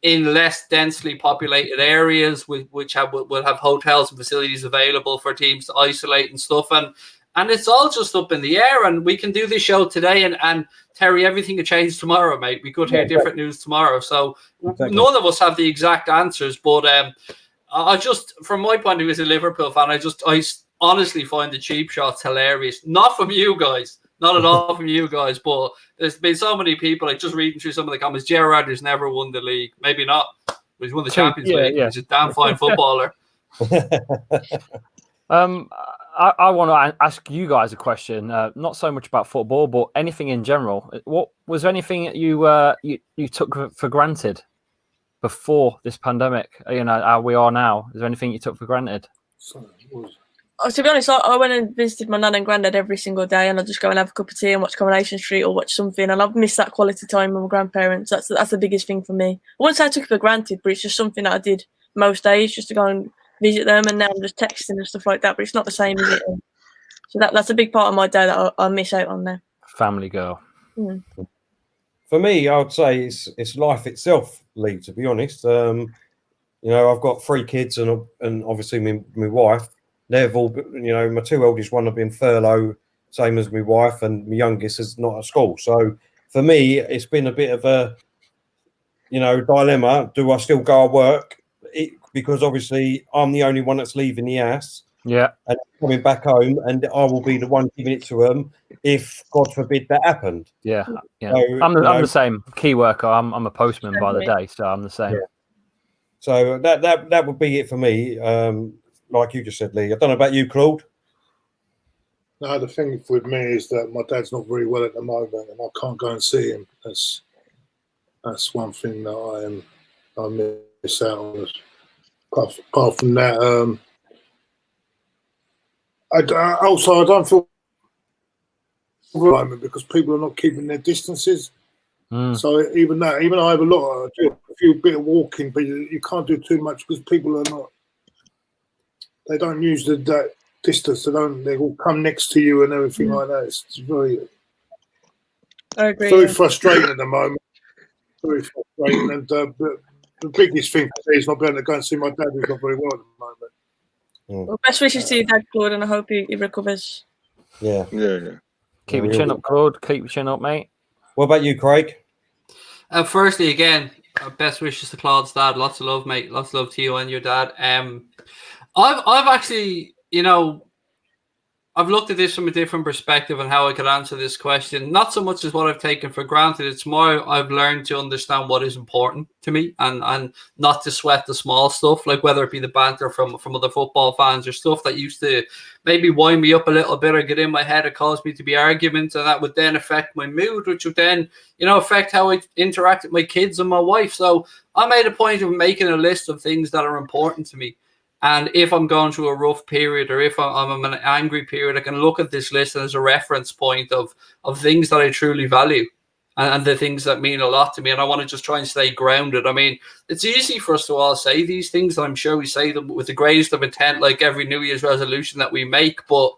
in less densely populated areas, which will have hotels and facilities available for teams to isolate and stuff. And it's all just up in the air. And we can do this show today, and Terry, everything could change tomorrow, mate. We could hear different news tomorrow. So none of us have the exact answers. But I just, from my point of view as a Liverpool fan, I honestly find the cheap shots hilarious. Not from you guys. Not at all from you guys, but there's been so many people, like just reading through some of the comments. Gerrard has never won the league. Maybe not. But he's won the Champions League. Yeah. He's a damn fine footballer. I want to ask you guys a question, not so much about football, but anything in general. What was there anything that you took for granted before this pandemic? How we are now. Is there anything you took for granted? To be honest, I went and visited my nan and granddad every single day, and I just go and have a cup of tea and watch Coronation Street or watch something. And I've missed that quality time with my grandparents. That's the biggest thing for me. I wouldn't say I took it for granted, but it's just something that I did most days, just to go and visit them. And now I'm just texting and stuff like that. But it's not the same, is it? So that's a big part of my day that I miss out on now. Family girl. Mm. For me, I would say it's life itself, Lee. To be honest, I've got 3 kids and obviously my wife. They've all, my 2 eldest one have been furloughed, same as my wife, and my youngest is not at school. So for me, it's been a bit of a, dilemma. Do I still go to work? Because obviously I'm the only one that's leaving the house. Yeah. And coming back home, and I will be the one giving it to them. if God forbid that happened. Yeah. So, I'm you know, the same key worker. I'm a postman by the day, so I'm the same. Yeah. So that would be it for me. Like you just said, Lee. I don't know about you, Claude. No, the thing with me is that my dad's not very well at the moment, and I can't go and see him. That's one thing that I miss out on. Apart from that, I don't feel right because people are not keeping their distances. So even I have a few bit of walking, but you can't do too much because people are not. They don't use that distance. They all come next to you and everything like that. It's very, I agree. very frustrating at the moment. Very frustrating, and the biggest thing for me is not being able to go and see my dad, who's not very well at the moment. Well, best wishes to your dad, Claude, and I hope he recovers. Yeah. Keep your chin up, Claude. Keep your chin up, mate. What about you, Craig? Firstly, again, best wishes to Claude's dad. Lots of love, mate. Lots of love to you and your dad. I've actually, I've looked at this from a different perspective on how I could answer this question. Not so much as what I've taken for granted. It's more I've learned to understand what is important to me and not to sweat the small stuff, like whether it be the banter from other football fans or stuff that used to maybe wind me up a little bit or get in my head. It caused me to be arguments, and that would then affect my mood, which would then, affect how I interact with my kids and my wife. So I made a point of making a list of things that are important to me. And if I'm going through a rough period or if I'm in an angry period, I can look at this list as a reference point of things that I truly value and the things that mean a lot to me. And I want to just try and stay grounded. I mean, it's easy for us to all say these things. I'm sure we say them with the greatest of intent, like every New Year's resolution that we make. But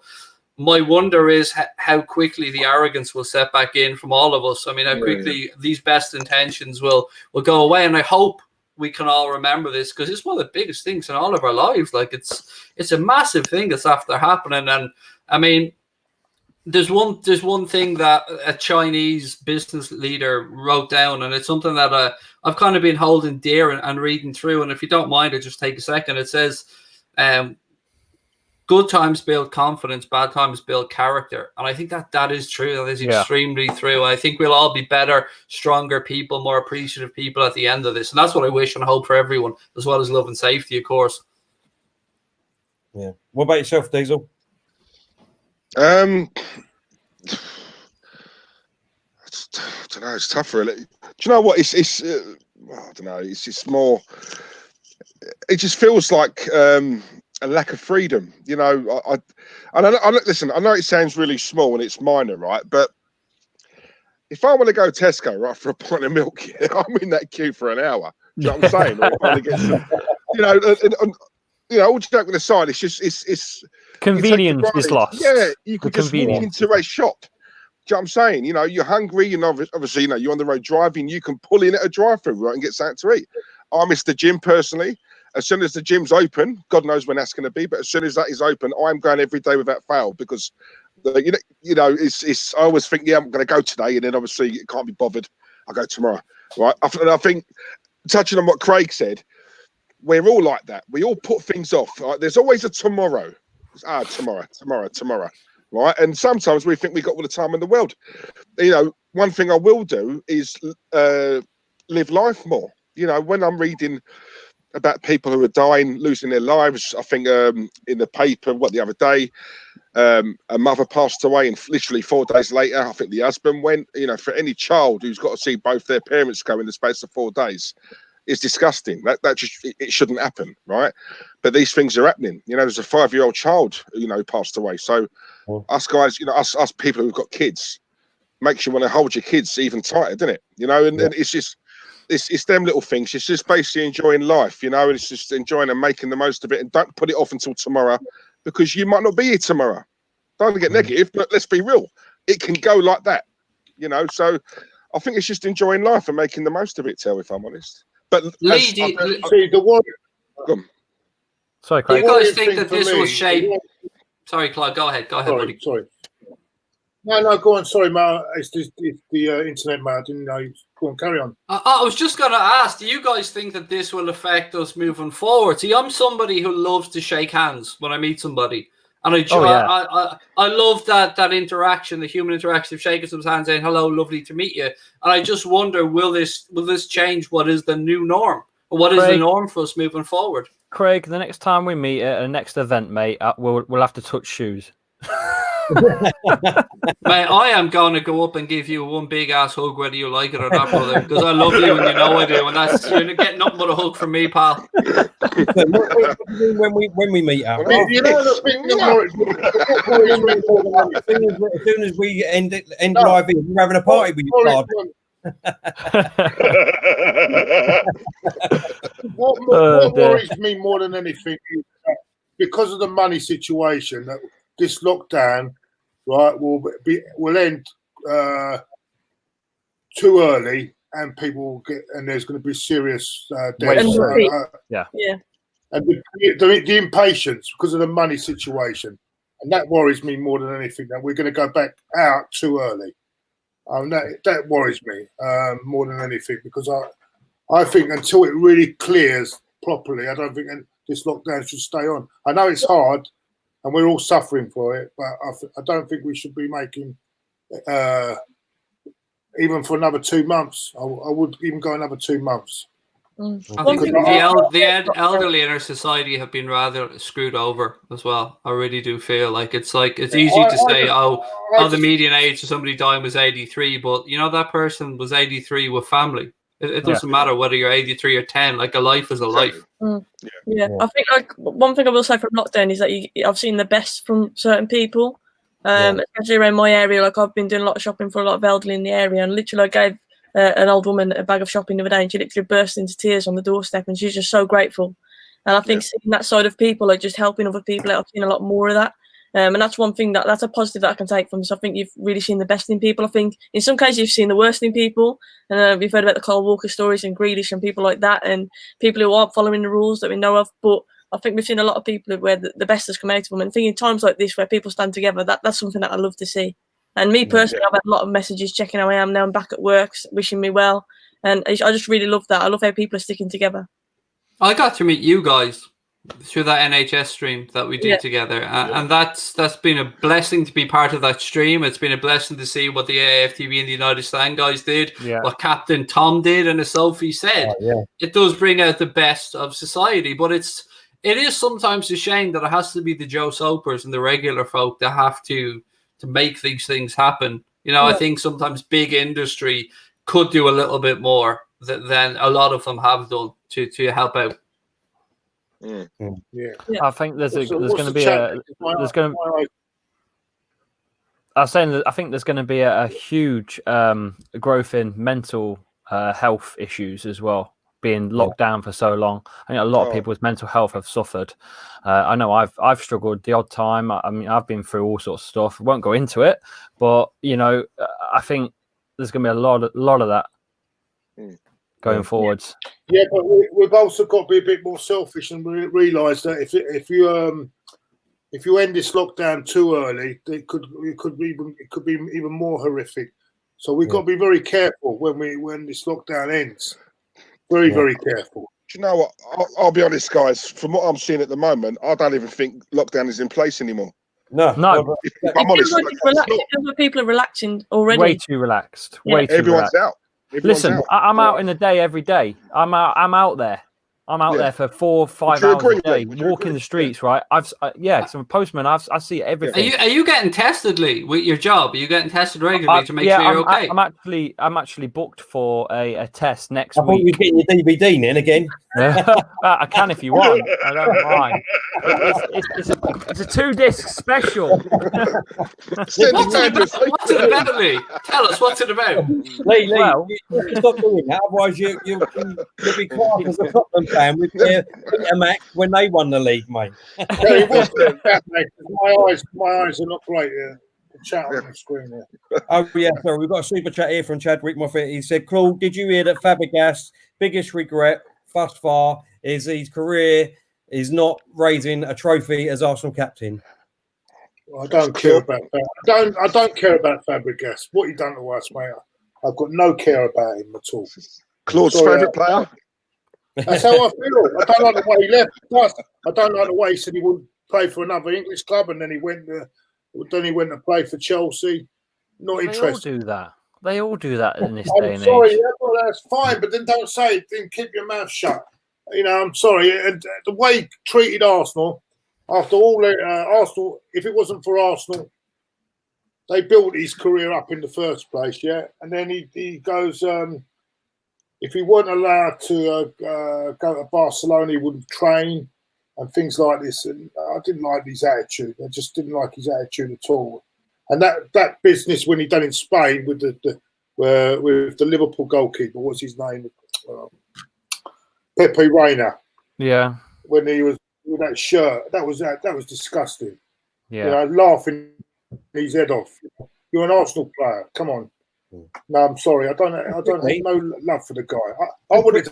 my wonder is how quickly the arrogance will set back in from all of us. I mean, how quickly these best intentions will go away. And I hope we can all remember this because it's one of the biggest things in all of our lives. Like it's a massive thing that's after happening. And I mean, there's one thing that a Chinese business leader wrote down, and it's something that I've kind of been holding dear and reading through. And if you don't mind, I'll just take a second. It says, good times build confidence, bad times build character. And I think that is true. That is extremely true. I think we'll all be better, stronger people, more appreciative people at the end of this. And that's what I wish and hope for everyone, as well as love and safety, of course. Yeah. What about yourself, Diesel? I don't know. It's tough, really. Do you know what? It's I don't know. It's just more. It just feels like a lack of freedom. Listen, I know it sounds really small and it's minor, right? But if I want to go to Tesco, right, for a pint of milk, I'm in that queue for an hour. Do you know what I'm saying? Or if I want to get some, all joking aside, it's just it's convenience is lost. Yeah, you could just walk into a shop. Do you know what I'm saying? You're hungry, obviously, you're on the road driving, you can pull in at a drive-through, right, and get something to eat. I miss the gym personally. As soon as the gym's open, God knows when that's going to be, but as soon as that is open, I'm going every day without fail because, it's. I always think, I'm going to go today, and then obviously it can't be bothered. I'll go tomorrow, right? I think, touching on what Craig said, we're all like that. We all put things off. Right? There's always a tomorrow. Tomorrow, right? And sometimes we think we got all the time in the world. One thing I will do is live life more. When I'm reading about people who are dying, losing their lives. I think in the paper, the other day, a mother passed away and literally 4 days later, I think the husband went. For any child who's got to see both their parents go in the space of 4 days, it's disgusting. That just, it shouldn't happen, right? But these things are happening. There's a 5-year-old child, who passed away. So us guys, us people who've got kids, makes you want to hold your kids even tighter, doesn't it? And it's just, it's them little things. It's just basically enjoying life, and it's just enjoying and making the most of it. And don't put it off until tomorrow because you might not be here tomorrow. Don't get negative, but let's be real. It can go like that, So I think it's just enjoying life and making the most of it, if I'm honest. But see the one. Sorry, Do Craig. you guys think that this will shape? Sorry, Claude. Go ahead. Buddy. Sorry. No, go on. Sorry, Matt. It's the internet, Matt. I didn't know. Go on, carry on. I was just going to ask, do you guys think that this will affect us moving forward? See, I'm somebody who loves to shake hands when I meet somebody. And yeah. I love that interaction, the human interaction of shaking someone's hand, saying hello, lovely to meet you. And I just wonder, will this change what is the new norm? Or what is the norm for us moving forward? Craig, the next time we meet at a next event, mate, we'll have to touch shoes. Mate, I am going to go up and give you one big ass hug, whether you like it or not, brother, because I love you and you know I do, and you're getting nothing but a hug from me, pal. when we meet up, You know the thing as soon as we end live, we're having a party with you, Claude. What worries me more than anything is that because of the money situation, that this lockdown, right, will end too early, and people will and there's going to be serious deaths. And the impatience because of the money situation, and that worries me more than anything. That we're going to go back out too early. That worries me more than anything, because I think until it really clears properly, I don't think this lockdown should stay on. I know it's hard, and we're all suffering for it, but I don't think we should be making even for another 2 months. I would even go another 2 months. I think the elderly in our society have been rather screwed over as well. I really do feel like it's easy to say, the median age of somebody dying was 83, but you know that person was 83 with family. It doesn't matter whether you're 83 or 10. Like a life is a life. Yeah, I think one thing I will say from lockdown is that I've seen the best from certain people, especially around my area. Like I've been doing a lot of shopping for a lot of elderly in the area, and literally I gave an old woman a bag of shopping the other day, and she literally burst into tears on the doorstep, and she's just so grateful. And I think seeing that side of people, like just helping other people, I've seen a lot more of that. And that's one thing that's a positive that I can take from this. I think you've really seen the best in people. I think in some cases you've seen the worst in people. And we've heard about the Kyle Walker stories and Grealish and people like that, and people who aren't following the rules that we know of. But I think we've seen a lot of people where the best has come out of them. And I think in times like this where people stand together, that's something that I love to see. And me personally, I've had a lot of messages checking how I am now. I'm back at work, wishing me well. And I just really love that. I love how people are sticking together. I got to meet you guys through that NHS stream that we did together, and that's been a blessing to be part of that stream. It's been a blessing to see what the AFTV and the United Stand guys did, what Captain Tom did, and as Sophie said, it does bring out the best of society. But it is sometimes a shame that it has to be the Joe Sopers and the regular folk that have to make these things happen. You know, I think sometimes big industry could do a little bit more than a lot of them have done to help out. I think there's going to be a huge growth in mental health issues as well, being locked down for so long. I think a lot of people with mental health have suffered. I know I've struggled the odd time. I mean, I've been through all sorts of stuff. I won't go into it, but you know, I think there's going to be a lot of that going forwards. Yeah, but we've also got to be a bit more selfish and realise that if you end this lockdown too early, it could be even more horrific. So we've got to be very careful when this lockdown ends. Very, very careful. Do you know what? I'll be honest, guys. From what I'm seeing at the moment, I don't even think lockdown is in place anymore. No. If I'm honest, people are relaxing already. Way too relaxed. Way too everyone's relaxed. out. Everyone's Listen, out. I'm out in the day every day. I'm out there. I'm out there for 4 or 5 hours a day, walking the streets. Right? So I'm a postman. I see everything. Are you getting tested, Lee, with your job? Are you getting tested regularly to make sure you're okay? I'm actually booked for a test next week. I thought you were getting your DVD then again. I can if you want. I don't mind. It's a 2-disc special. What's it about, Lee? Tell us, what's it about? Lee, stop doing that. Otherwise, you'll be classed as a Tottenham fan with Peter Mac when they won the league, mate. My eyes are not great. The chat on the screen here. Oh yeah, sorry. We've got a super chat here from Chadwick Moffat. He said, "Claude, did you hear that Fabregas' biggest regret thus far is his career is not raising a trophy as Arsenal captain?" I don't care about that. I don't care about Fabregas. What he done to us, mate. I've got no care about him at all. Claude's favourite player. That's how I feel. I don't like the way he left. Plus, I don't like the way he said he wouldn't play for another English club, and then he went to play for Chelsea. Not interested. They all do that. They all do that in this I'm day and sorry, age. yeah, well, that's fine, but then don't say it. Then keep your mouth shut. You know, I'm sorry. And the way he treated Arsenal, after all, Arsenal, if it wasn't for Arsenal, they built his career up in the first place, yeah. And then he goes, if he weren't allowed to go to Barcelona, he wouldn't train and things like this. And I didn't like his attitude. I just didn't like his attitude at all. And that business when he done in Spain with the Liverpool goalkeeper, what's his name? Pepe Reina. Yeah. When he was with that shirt, that was disgusting. Yeah. You know, laughing his head off. You're an Arsenal player. Come on. No, I'm sorry. I don't have no love for the guy. I wanted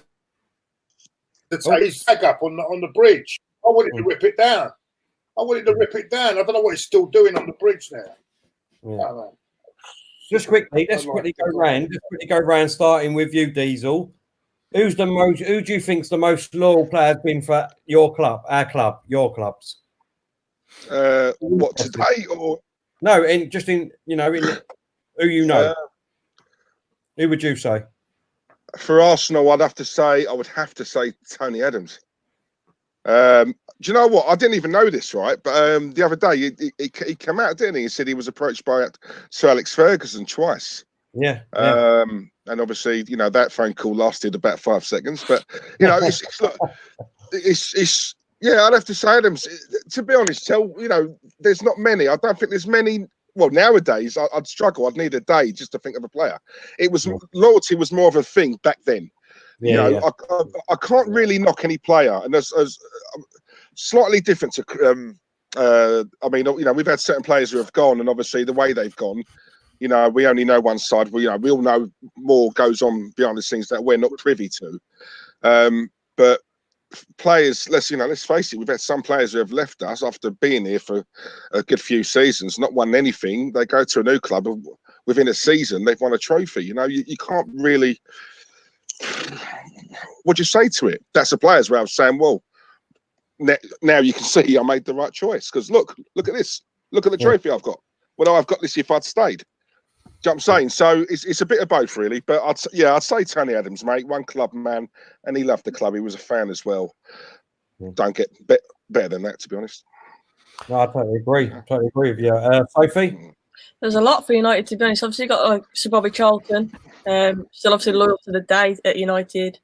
to take his flag up on the bridge. I wanted to rip it down. I don't know what he's still doing on the bridge now. Yeah. Let's quickly go round, starting with you, Diesel. Who do you think's the most loyal player has been for your club, our club, your clubs? What, today or no? In who you know. Who would you say? For Arsenal, I would have to say Tony Adams. Do you know what? I didn't even know this, right? But the other day he came out, didn't he? He said he was approached by Sir Alex Ferguson twice. Yeah. And obviously, you know, that phone call lasted about 5 seconds. But you know, it's yeah, I'd have to say Adams. To be honest, there's not many. I don't think there's many. Well, nowadays I'd struggle. I'd need a day just to think of a player. Loyalty was more of a thing back then. I can't really knock any player, and as slightly different to. I mean, we've had certain players who have gone, and obviously the way they've gone, we only know one side. We all know more goes on behind the scenes that we're not privy to. But players, let's face it, we've had some players who have left us after being here for a good few seasons, not won anything. They go to a new club, within a season they've won a trophy. You can't really. What do you say to it? That's a player's way of saying, well, now you can see I made the right choice because look at this. Look at the trophy I've got. Well, I've got this if I'd stayed. Do you know what I'm saying? So it's a bit of both, really. But I'd say Tony Adams, mate, one club man, and he loved the club. He was a fan as well. Don't get better than that, to be honest. No, I totally agree. With you. Sophie? There's a lot for United, to be honest. Obviously, you've got Sir Bobby Charlton, still obviously loyal to the day at United.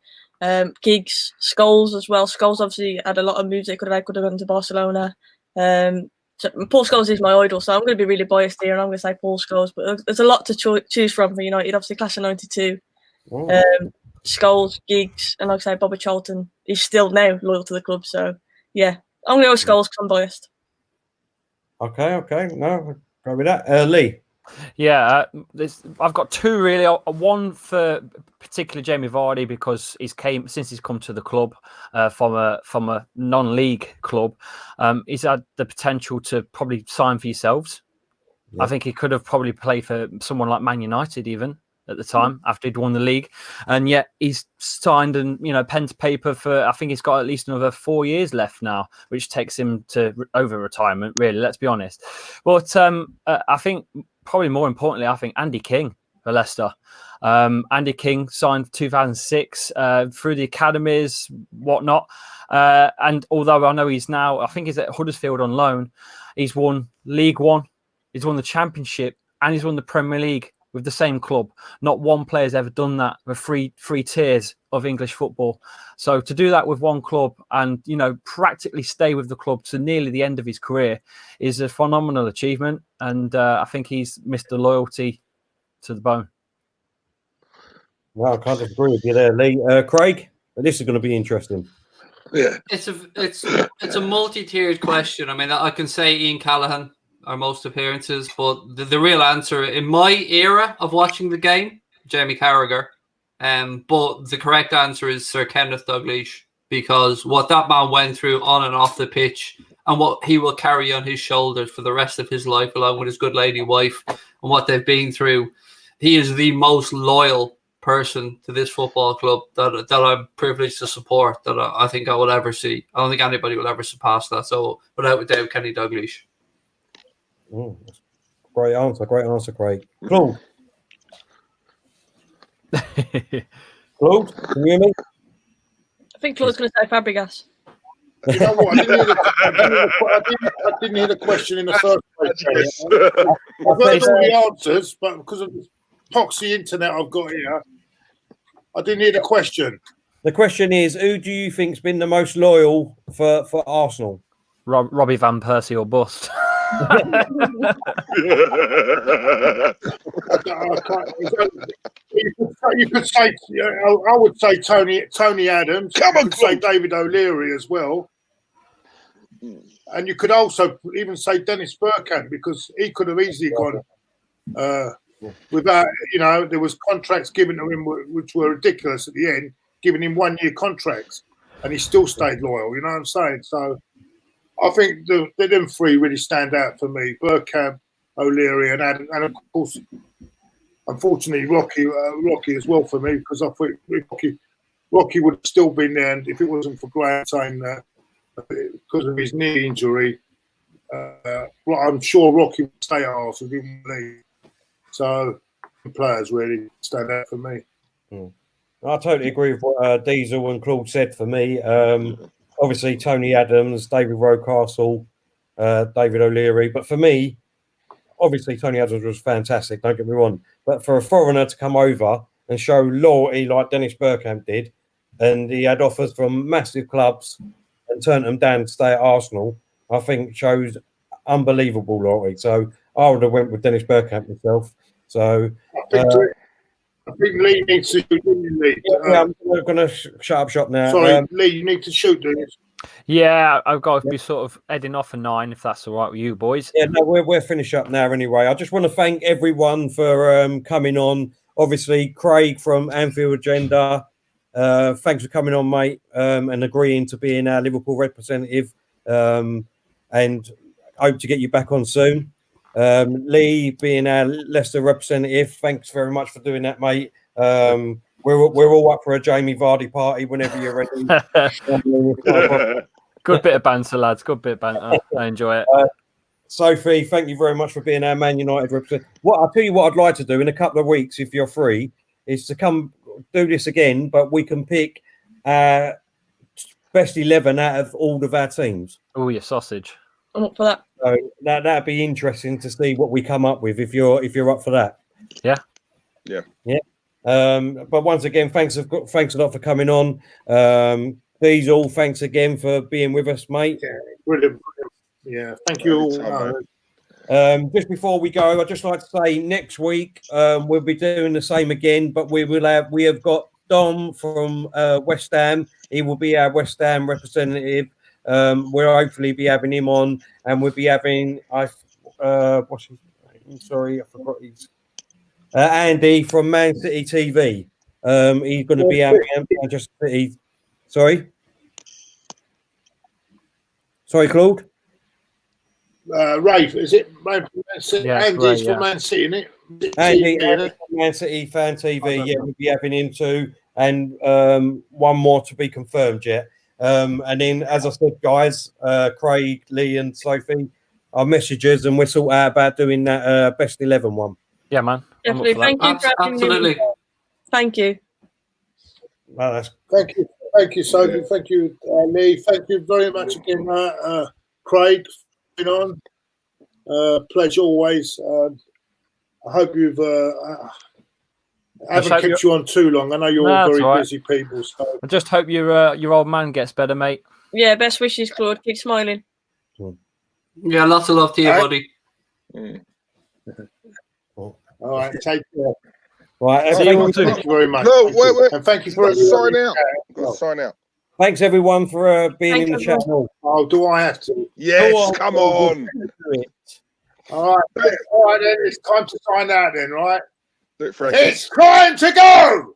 Giggs, Scholes as well. Scholes obviously had a lot of moves they could have gone to Barcelona. So Paul Scholes is my idol, so I'm going to be really biased here, and I'm going to say Paul Scholes. But there's a lot to choose from for United. Obviously, class of '92. Scholes, Giggs, and like I say, Bobby Charlton is still now loyal to the club. So yeah, I'm going to go with Scholes because I'm biased. Okay. No, go with that. Lee. Yeah, I've got two really. One for particularly Jamie Vardy because since he's come to the club from a non-league club. He's had the potential to probably sign for yourselves. Yeah. I think he could have probably played for someone like Man United even at the time after he'd won the league, and yet he's signed and pen to paper for. I think he's got at least another 4 years left now, which takes him to over retirement. Really, let's be honest. But I think. Probably more importantly, I think Andy King for Leicester. Andy King signed 2006 through the academies, whatnot. And although I know he's now, I think he's at Huddersfield on loan, he's won League One, he's won the Championship, and he's won the Premier League with the same club. Not one player's ever done that with three tiers of English football. So to do that with one club and, practically stay with the club to nearly the end of his career is a phenomenal achievement. And I think he's missed the loyalty to the bone. Well, I can't agree with you there, Lee. Craig, this is going to be interesting. Yeah, it's a multi-tiered question. I mean, I can say Ian Callaghan, our most appearances, but the real answer in my era of watching the game, Jamie Carragher. But the correct answer is Sir Kenneth Dalglish, because what that man went through on and off the pitch and what he will carry on his shoulders for the rest of his life, along with his good lady wife and what they've been through, he is the most loyal person to this football club that I'm privileged to support that I think I will ever see. I don't think anybody will ever surpass that. So without a doubt, Kenny Dalglish. Great answer, Craig. Claude. Claude, can you hear me? I think Claude's going to say Fabregas. You know what? I didn't hear the question in the first place. I've heard all the answers, but because of the poxy internet I've got here, I didn't hear the question. The question is, who do you think's been the most loyal for Arsenal? Robbie Van Persie or bust. You could say, I would say Tony Adams. Come on, you could say David O'Leary as well. And you could also even say Dennis Bergkamp, because he could have easily gone without, there was contracts given to him which were ridiculous at the end, giving him 1-year contracts, and he still stayed loyal. You know what I'm saying? So I think them three really stand out for me: Bergkamp, O'Leary, and Adam, and of course, unfortunately, Rocky as well for me, because I thought Rocky would have still been there, and if it wasn't for Graham saying that because of his knee injury, I'm sure Rocky would stay at Arsenal, didn't leave. So players really stand out for me. I totally agree with what Diesel and Claude said for me. Obviously, Tony Adams, David Rocastle, David O'Leary. But for me, obviously, Tony Adams was fantastic, don't get me wrong. But for a foreigner to come over and show loyalty like Dennis Bergkamp did, and he had offers from massive clubs and turned them down to stay at Arsenal, I think shows unbelievable loyalty. So I would have went with Dennis Bergkamp myself. So I think Lee needs to shoot, Lee. I'm going to shut up shop now. Sorry, Lee, you need to shoot, do you? Yeah, I've got to be sort of heading off for 9, if that's all right with you boys. Yeah, no, we're finished up now anyway. I just want to thank everyone for coming on. Obviously, Craig from AnfieldAgenda, thanks for coming on, mate, and agreeing to being our Liverpool representative, and hope to get you back on soon. Lee, being our Leicester representative, thanks very much for doing that, mate. We're all up for a Jamie Vardy party whenever you're ready. Good bit of banter, lads. Good bit of banter. I enjoy it. Sophie, thank you very much for being our Man United representative. I'll tell you what I'd like to do in a couple of weeks, if you're free, is to come do this again, but we can pick best 11 out of all of our teams. Oh, your sausage. I'm up for that. So that'd be interesting to see what we come up with if you're up for that. Yeah. But once again, thanks a lot for coming on. Diesel, thanks again for being with us, mate. Yeah, brilliant. Yeah, thank you all. Just before we go, I'd just like to say next week we'll be doing the same again, but we have got Dom from West Ham. He will be our West Ham representative. We'll hopefully be having him on, and we'll be having what's his name? Sorry, I forgot his Andy from Man City TV. He's going to be our Manchester City. Sorry, Claude. Rafe, is it Man City? Yeah, Andy's right, from Man City, isn't it? Andy from Man City Fan TV. Yeah, we'll be having him too, and one more to be confirmed yet. And then, as I said, guys, Craig, Lee, and Sophie, our messages, and we'll sort out about doing that best 11 one. Yeah, man. Definitely. Thank you for having Absolutely. me. Thank you. Thank you, Sophie. Thank you, Lee. Thank you very much again, Craig, for being on. Pleasure always. I hope you've. I haven't kept you on too long. I know you're all very busy people. So. I just hope your old man gets better, mate. Yeah, best wishes, Claude. Keep smiling. Yeah, lots of love to you, buddy. All right, take care. Right, thank you very much. No, wait. And thank you for sign out. Sign out. Thanks everyone for being in the chat. Oh, do I have to? Yes, come on. All right, then. It's time to sign out then, right? Do it for it's time to go!